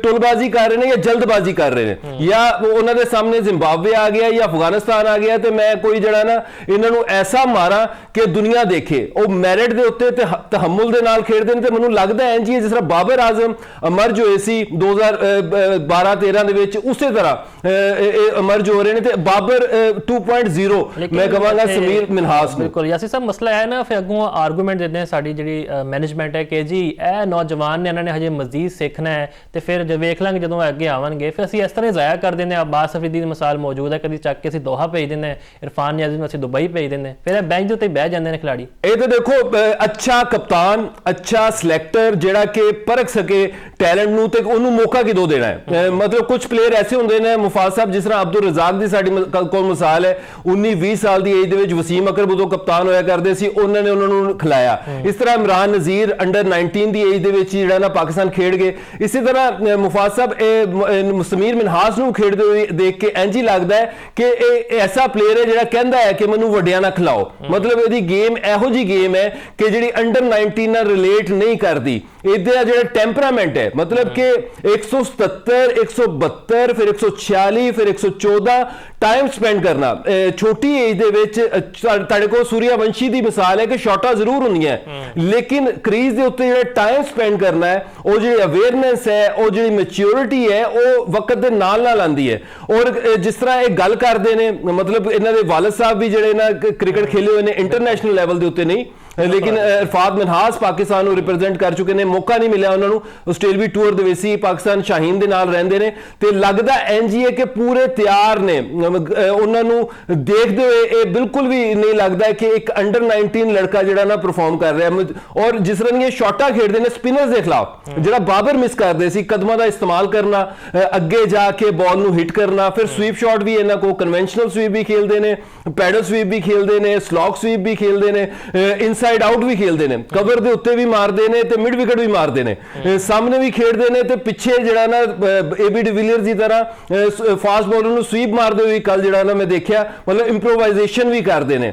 ਟੁਲਬਾਜ਼ੀ ਕਰ ਰਹੇ ਨੇ ਜਾਂ ਜਲਦਬਾਜ਼ੀ ਕਰ ਰਹੇ ਨੇ, ਜਾਂ ਉਹਨਾਂ ਦੇ ਸਾਹਮਣੇ ਜ਼ਿੰਬਾਬਵੇ ਆ ਗਿਆ ਜਾਂ ਅਫਗਾਨਿਸਤਾਨ ਆ ਗਿਆ ਤੇ ਮੈਂ ਕੋਈ ਜਿਹੜਾ ਨਾ ਇਹਨਾਂ ਨੂੰ ਐਸਾ ਮਾਰਾਂ ਕਿ ਦੁਨੀਆ ਦੇਖੇ। ਉਹ ਮੈਰਿਟ ਦੇ ਉੱਤੇ ਤੇ ਤਹਮੁਲ ਦੇ ਨਾਲ ਖੇਡਦੇ ਨੇ। ਤੇ ਮੈਨੂੰ ਲੱਗਦਾ ਇੰਜ ਹੀ ਜਿਸ ਤਰ੍ਹਾਂ ਬਾਬਰ ਆਜ਼ਮ ਅਮਰਜ ਹੋਏ ਸੀ 2012-13 ਦੇ ਵਿੱਚ, ਉਸੇ ਤਰ੍ਹਾਂ ਇਹ ਅਮਰਜ ਹੋ ਰਹੇ ਨੇ। ਤੇ ਬਾਬਰ 2.0 ਮੈਂ ਕਹਾਂਗਾ ਸਮੀਰ ਮਿਨਹਾਸ ਨੂੰ। ਬਿਲਕੁਲ ਯਾਸੀ ਸਾਹਿਬ, ਮਸਲਾ ਹੈ ਨਾ ਫਿਰ ਅੱਗੋਂ ਆਰਗੂਮੈਂਟ ਦਿੰਦੇ ਨੇ ਸਾਡੀ ਜਿਹੜੀ ਮੈਨੇਜਮੈਂਟ ਹੈ ਕਿ ਜੀ ਇਹ ਨੌਜਵਾਨ ਨੇ, ਇਹਨਾਂ ਨੇ ਹਜੇ ਮਜ਼ੀਦ ਸਿੱਖਣਾ ਹੈ ਤੇ ਫਿਰ ਜੇ ਵੇਖ ਲਾਂਗੇ ਜਦੋਂ ਅੱਗੇ ਆਵਣਗੇ। ਫਿਰ ਅਸੀਂ ਇਸ ਤਰ੍ਹਾਂ ਜ਼ਾਇਆ ਕਰ ਦਿੰਦੇ ਹਾਂ। ਅਬਾਸ ਅਫਰੀਦੀ ਦੀ ਮਿਸਾਲ ਮੌਜੂਦ ਹੈ, ਕਦੀ ਚੱਕ ਕੇ ਅਸੀਂ ਦੋਹਾ ਭੇਜ ਦਿੰਦੇ ਹਾਂ, ਇਰਫਾਨ ਨਿਆਜ਼ੀ ਨੂੰ ਅਸੀਂ ਦੁਬਈ ਭੇਜ ਦਿੰਦੇ, ਫਿਰ ਇਹ ਬੈਂਚ ਦੇ ਉੱਤੇ ਬਹਿ ਜਾਂਦੇ ਨੇ ਖਿਲਾੜੀ। ਇਹ ਤਾਂ ਦੇਖੋ ਅੱਛਾ ਕਪਤਾਨ, ਅੱਛਾ ਸਿਲੈਕਟਰ ਜਿਹੜਾ ਕਿ ਪਰਖ ਸਕੇ ਟੈਲੈਂਟ ਨੂੰ, ਤੇ ਉਹਨੂੰ ਮੌਕਾ ਕਿਦੋਂ ਦੇਣਾ ਹੈ। ਮਤਲਬ ਕੁਝ ਪਲੇਅਰ ਐਸੇ ਹੁੰਦੇ ਨੇ ਮੁਫਾਜ਼ ਸਾਹਿਬ, ਜਿਸ ਤਰ੍ਹਾਂ ਅਬਦੁਲ ਰਜ਼ਾਕ ਦੀ ਸਾਡੀ ਕੋਲ ਮਿਸਾਲ ਹੈ। 19-20 ਸਾਲ ਦੀ ਏਜ ਦੇ ਵਿੱਚ ਵਸੀਮ ਅਕਰਮ ਉਦੋਂ ਕਪਤਾਨ ਹੋਇਆ ਕਰਦੇ ਸੀ, ਉਹਨਾਂ ਨੇ ਉਹਨਾਂ ਨੂੰ ਖਿਲਾਇਆ। ਇਸ ਤਰ੍ਹਾਂ ਇਮਰਾਨ ਨਜ਼ੀਰ ਅੰਡਰ 19 ਦੀ ਏਜ ਦੇ ਵਿੱਚ ਜਿਹੜਾ ਨਾ ਪਾਕਿਸਤਾਨ ਖੇਡ ਗਏ। ਇਸੇ ਤਰ੍ਹਾਂ ਮੁਫਾਜ਼ ਸਾਹਿਬ ਇਹ ਸਮੀਰ ਮਿਨਹਾਸ ਨੂੰ ਖੇਡਦੇ ਹੋਏ ਦੇਖ ਕੇ ਇੰਜ ਹੀ ਲੱਗਦਾ ਹੈ ਕਿ ਇਹ ਐਸਾ ਪਲੇਅਰ ਹੈ ਜਿਹੜਾ ਕਹਿੰਦਾ ਹੈ ਕਿ ਮੈਨੂੰ ਵੱਡਿਆਂ ਨਾਲ ਖਿਲਾਓ। ਮਤਲਬ ਇਹਦੀ ਗੇਮ ਇਹੋ ਜੀ ਗੇਮ ਹੈ ਕਿ ਜਿਹੜੀ ਅੰਡਰ 19 ਨਾਲ ਰਿਲੇਟ ਨਹੀਂ ਕਰਦੀ। ਇਹਦਾ ਜਿਹੜਾ ਟੈਂਪਰਾਮੈਂਟ ਹੈ, ਮਤਲਬ ਕਿ 177 172 ਫਿਰ 146 ਫਿਰ 114 ਟਾਈਮ ਸਪੈਂਡ ਕਰਨਾ ਛੋਟੀ ਏਜ ਦੇ ਵਿੱਚ। ਤੁਹਾਡੇ ਕੋਲ ਸੂਰਿਆ ਵੰਸ਼ੀ ਦੀ ਮਿਸਾਲ ਹੈ ਕਿ ਸ਼ਾਟਾਂ ਜ਼ਰੂਰ ਹੁੰਦੀਆਂ, ਲੇਕਿਨ ਕ੍ਰੀਜ਼ ਦੇ ਉੱਤੇ ਜਿਹੜਾ ਟਾਈਮ ਸਪੈਂਡ ਕਰਨਾ ਹੈ, ਉਹ ਜਿਹੜੀ ਅਵੇਅਰਨੈਸ ਹੈ, ਉਹ ਜਿਹੜੀ ਮੈਚਿਓਰਿਟੀ ਹੈ, ਉਹ ਵਕਤ ਦੇ ਨਾਲ ਨਾਲ ਆਉਂਦੀ ਹੈ। ਔਰ ਜਿਸ ਤਰ੍ਹਾਂ ਇਹ ਗੱਲ ਕਰਦੇ ਨੇ, ਮਤਲਬ ਇਹਨਾਂ ਦੇ ਵਾਲਿਦ ਸਾਹਿਬ ਵੀ ਜਿਹੜੇ ਨਾ ਕ੍ਰਿਕਟ ਖੇਲੇ ਹੋਏ ਨੇ, ਇੰਟਰਨੈਸ਼ਨਲ ਲੈਵਲ ਦੇ ਉੱਤੇ ਨਹੀਂ, ਲੇਕਿਨ ਇਰਫਾਨ ਮਿਨਹਾਸ ਪਾਕਿਸਤਾਨ ਨੂੰ ਰਿਪਰੈਜ਼ੈਂਟ ਕਰ ਚੁੱਕੇ ਨੇ। ਮੌਕਾ ਨਹੀਂ ਮਿਲਿਆ ਉਹਨਾਂ ਨੂੰ, ਆਸਟ੍ਰੇਲੀਆ ਟੂਰ ਦੇ ਵਿੱਚ ਸੀ, ਪਾਕਿਸਤਾਨ ਸ਼ਾਹੀਨ ਦੇ ਨਾਲ ਰਹਿੰਦੇ ਨੇ। ਤੇ ਲੱਗਦਾ ਇੰਜ ਹੀ ਹੈ ਕਿ ਪੂਰੇ ਤਿਆਰ ਨੇ। ਉਹਨਾਂ ਨੂੰ ਦੇਖਦੇ ਹੋਏ ਇਹ ਬਿਲਕੁਲ ਵੀ ਨਹੀਂ ਲੱਗਦਾ ਕਿ ਇੱਕ ਅੰਡਰ 19 ਲੜਕਾ ਜਿਹੜਾ ਨਾ ਪਰਫਾਰਮ ਕਰ ਰਿਹਾ। ਔਰ ਜਿਸ ਤਰ੍ਹਾਂ ਦੀਆਂ ਸ਼ਾਟਾਂ ਖੇਡਦੇ ਨੇ ਸਪਿਨਰਸ ਦੇ ਖਿਲਾਫ, ਜਿਹੜਾ ਬਾਬਰ ਮਿਸ ਕਰਦੇ ਸੀ, ਕਦਮਾਂ ਦਾ ਇਸਤੇਮਾਲ ਕਰਨਾ, ਅੱਗੇ ਜਾ ਕੇ ਬਾਲ ਨੂੰ ਹਿੱਟ ਕਰਨਾ। ਫਿਰ ਸਵੀਪ ਸ਼ਾਟ ਵੀ ਇਹਨਾਂ ਕੋਲ, ਕਨਵੈਨਸ਼ਨਲ ਸਵੀਪ ਵੀ ਖੇਲਦੇ ਨੇ, ਪੈਡਲ ਸਵੀਪ ਵੀ ਖੇਲਦੇ ਨੇ, ਸਲੌਕ ਸਵੀਪ ਵੀ ਖੇਲਦੇ ਨੇ, ਇਨਸਾਈਡ ਆਊਟ ਵੀ ਖੇਲਦੇ ਨੇ, ਕਵਰ ਦੇ ਉੱਤੇ ਵੀ ਮਾਰਦੇ ਨੇ ਤੇ ਮਿਡ ਵਿਕਟ ਵੀ ਮਾਰਦੇ ਨੇ, ਸਾਹਮਣੇ ਵੀ ਖੇਡਦੇ ਨੇ ਤੇ ਪਿੱਛੇ ਜਿਹੜਾ ਨਾ ਏਬੀ ਡਿਵੀਲੀਅਰਸ ਦੀ ਤਰ੍ਹਾਂ ਫਾਸਟ ਬੋਲਰ ਨੂੰ ਸਵੀਪ ਮਾਰਦੇ ਹੋਏ ਕੱਲ ਜਿਹੜਾ ਨਾ ਮੈਂ ਦੇਖਿਆ, ਮਤਲਬ ਇੰਪਰੋਵਾਈਜ਼ੇਸ਼ਨ ਵੀ ਕਰਦੇ ਨੇ।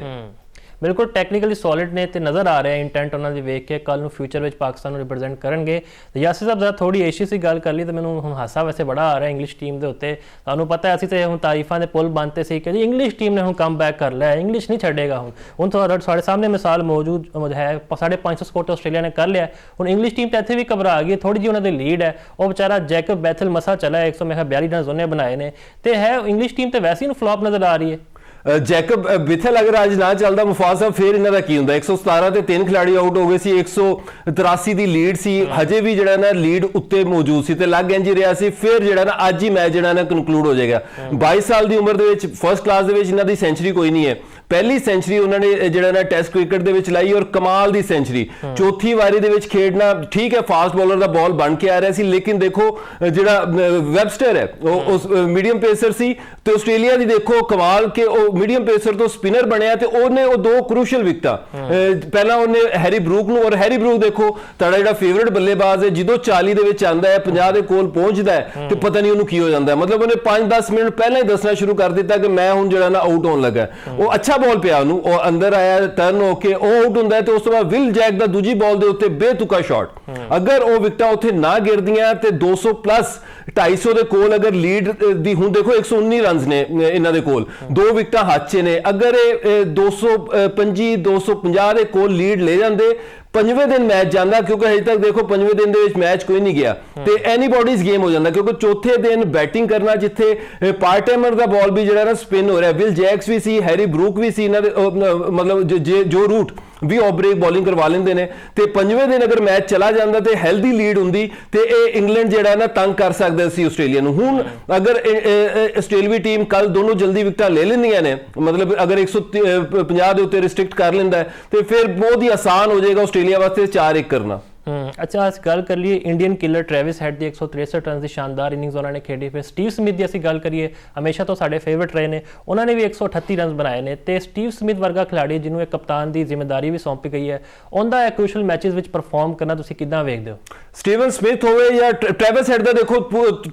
ਬਿਲਕੁਲ ਟੈਕਨੀਕਲੀ ਸੋਲਿਡ ਨੇ ਤੇ ਨਜ਼ਰ ਆ ਰਿਹਾ ਇੰਟੈਂਟ ਉਹਨਾਂ ਦੀ ਵੇਖ ਕੇ ਕੱਲ ਨੂੰ ਫਿਊਚਰ ਵਿੱਚ ਪਾਕਿਸਤਾਨ ਨੂੰ ਰਿਪਰੈਜ਼ੈਂਟ ਕਰਨਗੇ। ਤੇ ਯਾਸਿਰ ਸਾਹਿਬ ਜ਼ਰਾ ਥੋੜੀ ਏਸ਼ੀਆ ਸੀ ਗੱਲ ਕਰ ਲਈ ਤੇ ਮੈਨੂੰ ਹੁਣ ਹਾਸਾ ਵੈਸੇ ਬੜਾ ਆ ਰਿਹਾ ਇੰਗਲਿਸ਼ ਟੀਮ ਦੇ ਉੱਤੇ। ਤੁਹਾਨੂੰ ਪਤਾ ਹੈ ਅਸੀਂ ਤੇ ਹੁਣ ਤਾਰੀਫਾਂ ਦੇ ਪੁੱਲ ਬੰਨਤੇ ਸੀ ਕਿ ਜੀ ਇੰਗਲਿਸ਼ ਟੀਮ ਨੇ ਹੁਣ ਕਮ ਬੈਕ ਕਰ ਲਿਆ, ਇੰਗਲਿਸ਼ ਨਹੀਂ ਛੱਡੇਗਾ। ਹੁਣ ਸਾਡੇ ਸਾਹਮਣੇ ਮਿਸਾਲ ਮੌਜੂਦ ਹੈ, 550 ਸਕੋਰ ਤਾਂ ਆਸਟ੍ਰੇਲੀਆ ਨੇ ਕਰ ਲਿਆ। ਹੁਣ ਇੰਗਲਿਸ਼ ਟੀਮ ਤਾਂ ਇੱਥੇ ਵੀ ਘਬਰਾ ਗਈ, ਥੋੜੀ ਜਿਹੀ ਉਹਨਾਂ ਦੀ ਲੀਡ ਹੈ। ਉਹ ਵਿਚਾਰਾ ਜੈਕਬ ਬੈਥਲ ਮਸਾ ਚਲਾ 142 ਰਨ ਉਹਨੇ ਬਣਾਏ ਨੇ ਤੇ ਹੈ ਇੰਗਲਿਸ਼ ਟੀਮ ਤੇ ਵੈਸੇ ਹੀ ਨੂੰ ਫਲॉप ਨਜ਼ਰ ਆ ਰਹੀ ਹੈ। ਜੈਕਬ ਬਿਥਲ ਅਗਰ ਅੱਜ ਨਾ ਚੱਲਦਾ ਮੁਫਾਜ਼ ਸਾਹਿਬ, ਫਿਰ ਇਹਨਾਂ ਦਾ ਕੀ ਹੁੰਦਾ। 117 ਤੇ 3 ਖਿਡਾਰੀ ਆਊਟ ਹੋ ਗਏ ਸੀ, 183 ਦੀ ਲੀਡ ਸੀ, ਹਜੇ ਵੀ ਜਿਹੜਾ ਨਾ ਲੀਡ ਉੱਤੇ ਮੌਜੂਦ ਸੀ ਤੇ ਲੱਗ ਇੰਜ ਰਿਹਾ ਸੀ ਫਿਰ ਜਿਹੜਾ ਨਾ ਅੱਜ ਹੀ ਮੈਚ ਜਿਹੜਾ ਨਾ ਕਨਕਲੂਡ ਹੋ ਜਾਏਗਾ। 22 ਸਾਲ ਦੀ ਉਮਰ ਦੇ ਵਿੱਚ ਫਰਸਟ ਕਲਾਸ ਦੇ ਵਿੱਚ ਇਹਨਾਂ ਦੀ ਸੈਂਚਰੀ ਕੋਈ ਨਹੀਂ ਹੈ। ਪਹਿਲੀ ਸੈਂਚਰੀ ਉਹਨਾਂ ਨੇ ਜਿਹੜਾ ਨਾ ਟੈਸਟ ਕ੍ਰਿਕਟ ਦੇ ਵਿੱਚ ਲਾਈ ਔਰ ਕਮਾਲ ਦੀ ਸੈਂਚਰੀ। ਚੌਥੀ ਵਾਰੀ ਦੇ ਵਿੱਚ ਖੇਡਣਾ ਠੀਕ ਹੈ, ਫਾਸਟ ਬੋਲਰ ਦਾ ਬਾਲ ਬਣ ਕੇ ਆ ਰਿਹਾ ਸੀ, ਲੇਕਿਨ ਦੇਖੋ ਜਿਹੜਾ ਵੈਬਸਟਰ ਹੈ ਉਹ ਮੀਡੀਅਮ ਪੇਸਰ ਸੀ ਤੇ ਆਸਟ੍ਰੇਲੀਆ ਦੀ ਦੇਖੋ ਕਮਾਲ ਕਿ ਉਹ ਮੀਡੀਅਮ ਪੇਸਰ ਤੋਂ ਸਪਿਨਰ ਬਣਿਆ ਤੇ ਉਹਨੇ ਉਹ ਦੋ ਕ੍ਰੂਸ਼ੀਅਲ ਵਿਕਟਾਂ ਪਹਿਲਾਂ ਉਹਨੇ ਹੈਰੀ ਬਰੂਕ ਨੂੰ, ਔਰ ਹੈਰੀ ਬਰੂਕ ਦੇਖੋ ਤੁਹਾਡਾ ਜਿਹੜਾ ਫੇਵਰਿਟ ਬੱਲੇਬਾਜ਼ ਹੈ, ਜਦੋਂ 40 ਦੇ ਵਿੱਚ ਆਂਦਾ ਹੈ 50 ਦੇ ਕੋਲ ਪਹੁੰਚਦਾ ਹੈ ਤੇ ਪਤਾ ਨਹੀਂ ਉਹਨੂੰ ਕੀ ਹੋ ਜਾਂਦਾ। ਮਤਲਬ ਉਹਨੇ 5-10 ਮਿੰਟ ਪਹਿਲਾਂ ਹੀ ਦੱਸਣਾ ਸ਼ੁਰੂ ਕਰ ਦਿੱਤਾ ਕਿ ਮੈਂ ਹੁਣ ਜਿਹੜਾ ਨਾ ਆਊਟ ਹੋਣ ਲੱਗਾ। ਉਹ ਅੱਛਾ ਬਾਲ ਪਿਆ ਉਹਨੂੰ, ਉਹ ਅੰਦਰ ਆਇਆ ਟਰਨ ਹੋ ਕੇ ਉਹ ਆਊਟ ਹੁੰਦਾ ਹੈ ਤੇ ਉਸ ਤੋਂ ਬਾਅਦ ਵਿਲ ਜੈਕ ਦਾ ਦੂਜੀ ਬਾਲ ਦੇ ਉੱਤੇ ਬੇਤੁਕਾ ਸ਼ਾਟ। ਅਗਰ ਉਹ ਵਿਕਟਾਂ ਉੱਥੇ ਨਾ ਗਿਰਦੀਆਂ ਤੇ 200 ਪਲੱਸ 250 ਦੇ ਕੋਲ ਅਗਰ ਲੀਡ ਦੀ, ਹੁਣ ਦੇਖੋ 119 ਰਨਸ ਨੇ ਇਹਨਾਂ ਦੇ ਕੋਲ, 2 ਵਿਕਟਾਂ ਹੱਥ 'ਚ ਨੇ। ਅਗਰ ਇਹ 225 250 ਦੇ ਕੋਲ ਲੀਡ ਲੈ ਜਾਂਦੇ ਪੰਜਵੇਂ ਦਿਨ ਮੈਚ ਜਾਂਦਾ, ਕਿਉਂਕਿ ਹਜੇ ਤੱਕ ਦੇਖੋ ਪੰਜਵੇਂ ਦਿਨ ਦੇ ਵਿੱਚ ਮੈਚ ਕੋਈ ਨਹੀਂ ਗਿਆ ਤੇ ਐਨੀਬਾਡੀਜ਼ ਗੇਮ ਹੋ ਜਾਂਦਾ, ਕਿਉਂਕਿ ਚੌਥੇ ਦਿਨ ਬੈਟਿੰਗ ਕਰਨਾ ਜਿੱਥੇ ਪਾਰਟ ਟਾਈਮਰ ਦਾ ਬਾਲ ਵੀ ਜਿਹੜਾ ਨਾ ਸਪਿਨ ਹੋ ਰਿਹਾ, ਵਿਲ ਜੈਕਸ ਵੀ ਸੀ, ਹੈਰੀ ਬਰੂਕ ਵੀ ਸੀ, ਇਹਨਾਂ ਦੇ ਮਤਲਬ ਜੋ ਰੂਟ ਵੀ ਆਫ ਬ੍ਰੇਕ ਬੋਲਿੰਗ ਕਰਵਾ ਲੈਂਦੇ ਨੇ। ਤੇ ਪੰਜਵੇਂ ਦਿਨ ਅਗਰ ਮੈਚ ਚਲਾ ਜਾਂਦਾ ਤੇ ਹੈਲਦੀ ਲੀਡ ਹੁੰਦੀ ਤੇ ਇਹ ਇੰਗਲੈਂਡ ਜਿਹੜਾ ਨਾ ਤੰਗ ਕਰ ਸਕਦਾ ਸੀ ਆਸਟ੍ਰੇਲੀਆ ਨੂੰ। ਹੁਣ ਅਗਰ ਆਸਟ੍ਰੇਲੀਅਨ ਟੀਮ ਕੱਲ ਦੋਨੋਂ ਜਲਦੀ ਵਿਕਟਾਂ ਲੈ ਲੈਂਦੀਆਂ ਨੇ, ਮਤਲਬ ਅਗਰ 150 ਦੇ ਉੱਤੇ ਰਿਸਟ੍ਰਿਕਟ ਕਰ ਲੈਂਦਾ ਹੈ ਤੇ ਫਿਰ ਬਹੁਤ ਹੀ ਆਸਾਨ ਹੋ ਜਾਏਗਾ ਆਸਟ੍ਰੇਲੀਆ ਵਾਸਤੇ 4-1 ਕਰਨਾ। ਅੱਛਾ, ਅਸੀਂ ਗੱਲ ਕਰ ਲਈਏ ਇੰਡੀਅਨ ਕਿਲਰ ਟ੍ਰੈਵਿਸ ਹੈਡ ਦੀ 163 ਰਨਸ ਦੀ ਸ਼ਾਨਦਾਰ ਇਨਿੰਗਸ ਉਹਨਾਂ ਨੇ ਖੇਡੀ। ਫਿਰ ਸਟੀਵ ਸਮਿਥ ਦੀ ਅਸੀਂ ਗੱਲ ਕਰੀਏ, ਹਮੇਸ਼ਾ ਤੋਂ ਸਾਡੇ ਫੇਵਰਿਟ ਰਹੇ ਨੇ, ਉਹਨਾਂ ਨੇ ਵੀ 138 ਰਨਸ ਬਣਾਏ ਨੇ। ਤੇ ਸਟੀਵ ਸਮਿਥ ਵਰਗਾ ਖਿਡਾਰੀ ਜਿਹਨੂੰ ਇੱਕ ਕਪਤਾਨ ਦੀ ਜ਼ਿੰਮੇਵਾਰੀ ਵੀ ਸੌਂਪੀ ਗਈ ਹੈ, ਉਹਦਾ ਕ੍ਰੂਸ਼ਲ ਮੈਚਸ ਵਿੱਚ ਪਰਫਾਰਮ ਕਰਨਾ ਤੁਸੀਂ ਕਿੱਦਾਂ ਵੇਖਦੇ ਹੋ? ਸਟੀਵਨ ਸਮਿਥ ਹੋਵੇ ਜਾਂ ਟ੍ਰੈਵਿਸ ਹੈਡ ਦਾ, ਦੇਖੋ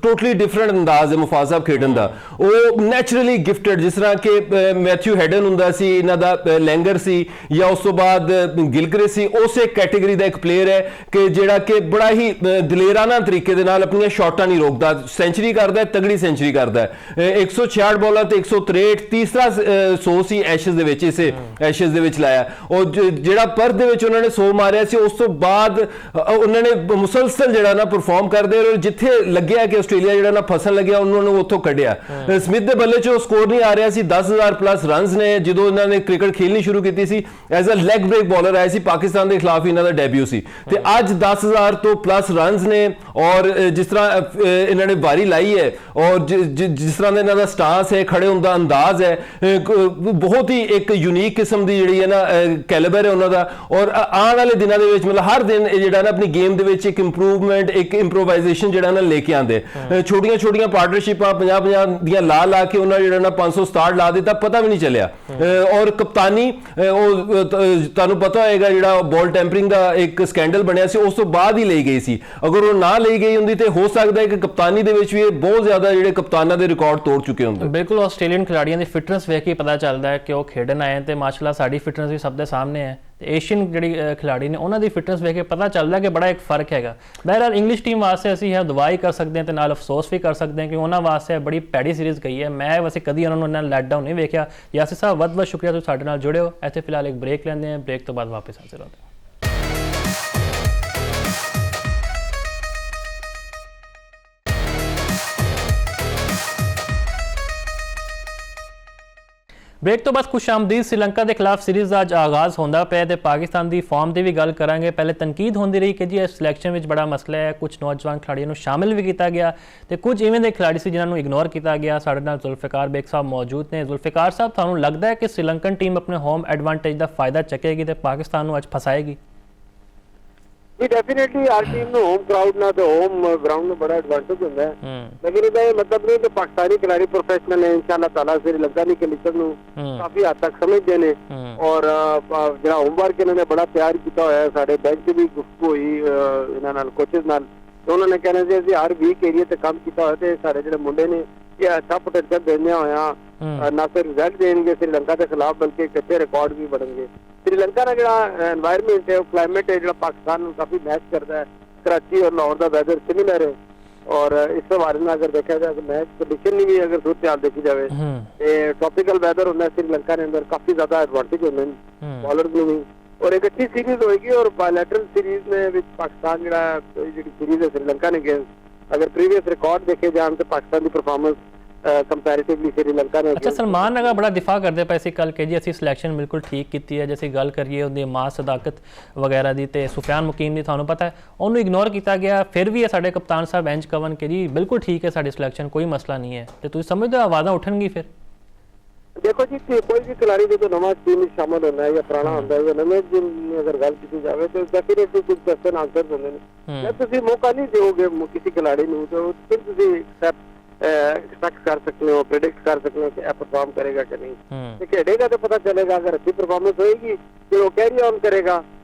ਟੋਟਲੀ ਡਿਫਰੈਂਟ ਅੰਦਾਜ਼ ਹੈ ਮੁਫਾਜ਼ ਸਾਹਿਬ ਖੇਡਣ ਦਾ। ਉਹ ਨੈਚੁਰਲੀ ਗਿਫਟਡ, ਜਿਸ ਤਰ੍ਹਾਂ ਕਿ ਮੈਥਿਊ ਹੈਡਨ ਹੁੰਦਾ ਸੀ, ਇਹਨਾਂ ਦਾ ਲੈਂਗਰ ਸੀ, ਜਾਂ ਉਸ ਤੋਂ ਬਾਅਦ ਗਿਲਕ੍ਰਿਸਟ ਸੀ, ਉਸੇ ਕੈਟੇਗਰੀ ਦਾ ਇੱਕ ਪਲੇਅਰ ਹੈ ਕਿ ਜਿਹੜਾ ਕਿ ਬੜਾ ਹੀ ਦਲੇਰਾਨਾ ਤਰੀਕੇ ਦੇ ਨਾਲ ਆਪਣੀਆਂ ਸ਼ਾਟਾਂ ਨਹੀਂ ਰੋਕਦਾ, ਸੈਂਚਰੀ ਕਰਦਾ, ਤਗੜੀ ਸੈਂਚਰੀ ਕਰਦਾ। 166 ਬਾਲਾਂ ਤੇ 163, ਤੀਸਰਾ 100 ਸੀ ਐਸ਼ਜ਼ ਦੇ ਵਿੱਚ, ਇਸੇ ਐਸ਼ਜ਼ ਦੇ ਵਿੱਚ ਲਾਇਆ। ਉਹ ਜਿਹੜਾ ਪਰਥ ਦੇ ਵਿੱਚ ਉਹਨਾਂ ਨੇ 100 ਮਾਰਿਆ ਸੀ, ਉਸ ਤੋਂ ਬਾਅਦ ਉਹਨਾਂ ਨੇ ਮੁਸਲਸਲ ਜਿਹੜਾ ਨਾ ਪਰਫਾਰਮ ਕਰਦੇ ਰਹੇ। ਜਿੱਥੇ ਲੱਗਿਆ ਕਿ ਆਸਟ੍ਰੇਲੀਆ ਜਿਹੜਾ ਨਾ ਫਸਣ ਲੱਗਿਆ, ਉਹਨਾਂ ਨੂੰ ਉੱਥੋਂ ਕੱਢਿਆ। ਸਮਿਥ ਦੇ ਬੱਲੇ 'ਚ ਉਹ ਸਕੋਰ ਨਹੀਂ ਆ ਰਿਹਾ ਸੀ, 10,000 ਪਲੱਸ ਰਨਸ ਨੇ। ਜਦੋਂ ਇਹਨਾਂ ਨੇ ਕ੍ਰਿਕਟ ਖੇਲਣੀ ਸ਼ੁਰੂ ਕੀਤੀ ਸੀ as a leg break bowler ਆਏ ਸੀ, ਪਾਕਿਸਤਾਨ ਦੇ ਖਿਲਾਫ ਇਹਨਾਂ ਦਾ ਡੈਬਿਊ ਸੀ, ਤੇ ਅੱਜ 10,000 ਤੋਂ ਪਲੱਸ ਰਨਸ ਨੇ। ਔਰ ਜਿਸ ਤਰ੍ਹਾਂ ਇਹਨਾਂ ਨੇ ਵਾਰੀ ਲਾਈ ਹੈ, ਔਰ ਜਿਸ ਤਰ੍ਹਾਂ ਦਾ ਇਹਨਾਂ ਦਾ ਸਟਾਂਸ ਹੈ, ਖੜੇ ਹੋਣ ਦਾ ਅੰਦਾਜ਼ ਹੈ, ਬਹੁਤ ਹੀ ਇੱਕ ਯੂਨੀਕ ਕਿਸਮ ਦੀ ਜਿਹੜੀ ਹੈ ਨਾ ਕੈਲੀਬਰ ਹੈ ਉਹਨਾਂ ਦਾ। ਔਰ ਆਉਣ ਵਾਲੇ ਦਿਨਾਂ ਦੇ ਵਿੱਚ ਮਤਲਬ ਹਰ ਦਿਨ ਇਹ ਜਿਹੜਾ ਨਾ ਆਪਣੀ ਗੇਮ ਦੇ ਵਿੱਚ ਇੱਕ ਇੰਪਰੂਵਮੈਂਟ, ਇੱਕ ਇੰਪਰੋਵਾਈਜ਼ੇਸ਼ਨ ਜਿਹੜਾ ਨਾ ਲੈ ਕੇ ਆਉਂਦੇ। ਛੋਟੀਆਂ ਪਾਰਟਨਰਸ਼ਿਪਾਂ 50-50 ਦੀਆਂ ਲਾ ਕੇ ਉਹਨਾਂ ਜਿਹੜਾ ਨਾ 567 ਲਾ ਦਿੱਤਾ, ਪਤਾ ਵੀ ਨਹੀਂ ਚੱਲਿਆ। ਔਰ ਕਪਤਾਨੀ, ਉਹ ਤੁਹਾਨੂੰ ਪਤਾ ਹੋਏਗਾ ਜਿਹੜਾ ਬਾਲ ਟੈਂਪਰਿੰਗ ਦਾ ਇੱਕ ਸਕੈਂਡਲ ਬਣਿਆ ਸੀ, ਉਸ ਤੋਂ ਬਾਅਦ ਹੀ ਲਈ ਗਈ ਸੀ। ਅਗਰ ਉਹ ਨਾ ਲਈ ਗਈ ਹੁੰਦੀ ਤੇ ਹੋ ਸਕਦਾ ਹੈ ਕਿ ਕਪਤਾਨੀ ਦੇ ਵਿੱਚ ਵੀ ਇਹ ਬਹੁਤ ਜ਼ਿਆਦਾ ਜਿਹੜੇ ਕਪਤਾਨਾਂ ਦੇ ਰਿਕਾਰਡ ਤੋੜ ਚੁੱਕੇ ਹੁੰਦੇ। ਬਿਲਕੁਲ, ਆਸਟ੍ਰੇਲੀਅਨ ਖਿਡਾਰੀਆਂ ਦੀ ਫਿਟਨੈਸ ਵੇਖ ਕੇ ਪਤਾ ਚੱਲਦਾ ਹੈ ਕਿ ਉਹ ਖੇਡਣ ਆਏ ਤੇ ਮਾਸ਼ਾਅੱਲਾ ਸਾਡੀ ਫਿਟਨੈਸ ਵੀ ਸਭ ਦੇ ਸਾਹਮਣੇ ਹੈ। ਤੇ ਏਸ਼ੀਅਨ ਜਿਹੜੀ ਖਿਡਾਰੀ ਨੇ ਉਹਨਾਂ ਦੀ ਫਿਟਨੈਸ ਵੇਖ ਕੇ ਪਤਾ ਚੱਲਦਾ ਕਿ ਬੜਾ ਇੱਕ ਫਰਕ ਹੈਗਾ। ਬਹਰਹਾਲ ਇੰਗਲਿਸ਼ ਟੀਮ ਵਾਸਤੇ ਅਸੀਂ ਇਹ ਦੁਆ ਹੀ ਕਰ ਸਕਦੇ ਹਾਂ ਤੇ ਨਾਲ ਅਫਸੋਸ ਵੀ ਕਰ ਸਕਦੇ ਹਾਂ ਕਿ ਉਹਨਾਂ ਵਾਸਤੇ ਬੜੀ ਭੈੜੀ ਸੀਰੀਜ਼ ਗਈ ਹੈ। ਮੈਂ ਵੈਸੇ ਕਦੀ ਉਹਨਾਂ ਨੂੰ ਇੰਨਾ ਲੈਟ ਡਾਊਨ ਨਹੀਂ ਵੇਖਿਆ। ਯਾਸਿਰ ਸਾਹਿਬ, ਬਹੁਤ ਸ਼ੁਕਰੀਆ ਤੁਸੀਂ ਸਾਡੇ ਨਾਲ ਜੁੜੇ ਹੋ। ਇੱਥੇ ਫਿਲਹਾਲ ਇੱਕ ਬ੍ਰੇਕ ਲੈਂਦੇ ਹਾਂ, ਬ੍ਰੇਕ ਤੋਂ ਬਾਅਦ ਵਾਪਸ ਹਾਜ਼ਰ ਹੁੰਦੇ ਹਾਂ। ਬ੍ਰੇਕ ਤੋਂ ਬਾਅਦ ਖੁਸ਼ਾਮਦੀਦ। ਸ਼੍ਰੀਲੰਕਾ ਦੇ ਖਿਲਾਫ ਸੀਰੀਜ਼ ਦਾ ਅੱਜ ਆਗਾਜ਼ ਹੁੰਦਾ ਪਿਆ ਤੇ ਪਾਕਿਸਤਾਨ ਦੀ ਫਾਰਮ ਦੀ ਵੀ ਗੱਲ ਕਰਾਂਗੇ। ਪਹਿਲੇ ਤਨਕੀਦ ਹੁੰਦੀ ਰਹੀ ਕਿ ਜੀ ਇਸ ਸਿਲੈਕਸ਼ਨ ਵਿੱਚ ਬੜਾ ਮਸਲਾ ਹੈ, ਕੁਝ ਨੌਜਵਾਨ ਖਿਡਾਰੀਆਂ ਨੂੰ ਸ਼ਾਮਿਲ ਵੀ ਕੀਤਾ ਗਿਆ ਤੇ ਕੁਝ ਇਵੇਂ ਦੇ ਖਿਡਾਰੀ ਸੀ ਜਿਨ੍ਹਾਂ ਨੂੰ ਇਗਨੋਰ ਕੀਤਾ ਗਿਆ। ਸਾਡੇ ਨਾਲ ਜ਼ੁਲਫਿਕਾਰ ਬੇਗ ਸਾਹਿਬ ਮੌਜੂਦ ਨੇ। ਜ਼ੁਲਫਿਕਾਰ ਸਾਹਿਬ, ਤੁਹਾਨੂੰ ਲੱਗਦਾ ਹੈ ਕਿ ਸ਼੍ਰੀਲੰਕਨ ਟੀਮ ਆਪਣੇ ਹੋਮ ਐਡਵਾਂਟੇਜ ਦਾ ਫਾਇਦਾ ਚੱਕੇਗੀ ਤੇ ਪਾਕਿਸਤਾਨ ਨੂੰ ਅੱਜ ਫਸਾਏਗੀ? जी डेफिनेटली हर टीम में होम क्राउड ना तो होम ग्राउंड में बड़ा एडवांटेज होता है, लेकिन इसका ये मतलब नहीं कि पाकिस्तानी खिलाड़ी प्रोफेशनल है। इंशाल्लाह ताला श्रीलंका की कलीचर काफी हद तक समझते हैं और जो होमवर्क इन्होंने बड़ा तैयार किया हुआ है। साढ़े बेंच भी गुफ्तगू हुई इन्होंने कोचेज नाल, तो उन्होंने कहना से ਅਸੀਂ हर वीक एरिया ते काम किया हुआ है। साढ़े जो मुंडे ने ये अच्छा पोटेंशियल देने होया, ना सिर्फ रिजल्ट देंगे श्रीलंका के खिलाफ बल्कि एक अच्छे रिकॉर्ड भी बढ़ेंगे। श्रीलंका का जो एनवायरमेंट है, क्लाइमेट है, जो पाकिस्तान में काफी मैच करता है। कराची और लाहौर का वेदर सिमिलर है और इस हवाले में अगर देखा जाए तो मैच कंडीशन भी अगर सूरत हाल देखी जाए ट्रॉपिकल वेदर होना श्रीलंका के अंदर काफी ज्यादा एडवांटेज होने बॉलर में भी। और एक अच्छी सीरीज होगी और बायलैटरल सीरीज में पाकिस्तान जो सीरीज है श्रीलंका ने अगेंस्ट, अगर प्रीवियस रिकॉर्ड देखे जाए तो पाकिस्तान की परफॉर्मेंस ਕੰਪੈਰੀਟਿਵਲੀ ਸ਼੍ਰੀਲੰਕਾ ਨੇ। ਅੱਛਾ, ਸਲਮਾਨ ਨਗਾ ਬੜਾ ਦਿਫਾ ਕਰਦੇ ਪਏ ਸੀ ਕੱਲ ਕਿ ਜੀ ਅਸੀਂ ਸਿਲੈਕਸ਼ਨ ਬਿਲਕੁਲ ਠੀਕ ਕੀਤੀ ਹੈ। ਜੇ ਅਸੀਂ ਗੱਲ ਕਰੀਏ ਉਹਦੀ ਮਾਂ ਸਦਾਕਤ ਵਗੈਰਾ ਦੀ ਤੇ ਸੁਫਿਆਨ ਮੁਕੀਮ ਦੀ, ਤੁਹਾਨੂੰ ਪਤਾ ਹੈ ਉਹਨੂੰ ਇਗਨੋਰ ਕੀਤਾ ਗਿਆ। ਫਿਰ ਵੀ ਇਹ ਸਾਡੇ ਕਪਤਾਨ ਸਾਹਿਬ ਇੰਜ ਕਵਨ ਕਿ ਜੀ ਬਿਲਕੁਲ ਠੀਕ ਹੈ ਸਾਡੀ ਸਿਲੈਕਸ਼ਨ, ਕੋਈ ਮਸਲਾ ਨਹੀਂ ਹੈ। ਤੇ ਤੁਸੀਂ ਸਮਝਦੇ ਹੋ ਆਵਾਜ਼ਾਂ ਉੱਠਣਗੀ ਫਿਰ? देखो जी, कोई भी खिलाड़ी जो नवा टीम में शामिल होना है या पुराना होता है, नवे टीम में अगर गल की जाए तो डेफिनेटली कुछ क्वेश्चन आंसर होंगे ने। जब तुम मौका नहीं दोगे किसी खिलाड़ी को तो फिर तुम एक्सपेक्ट कर सकते हो, प्रेडिक्ट कर सकते हो कि यह परफॉर्म करेगा कि नहीं। खेलेगा तो पता चलेगा। अगर अच्छी परफॉर्मेंस होगी तो वो कैरी ऑन करेगा।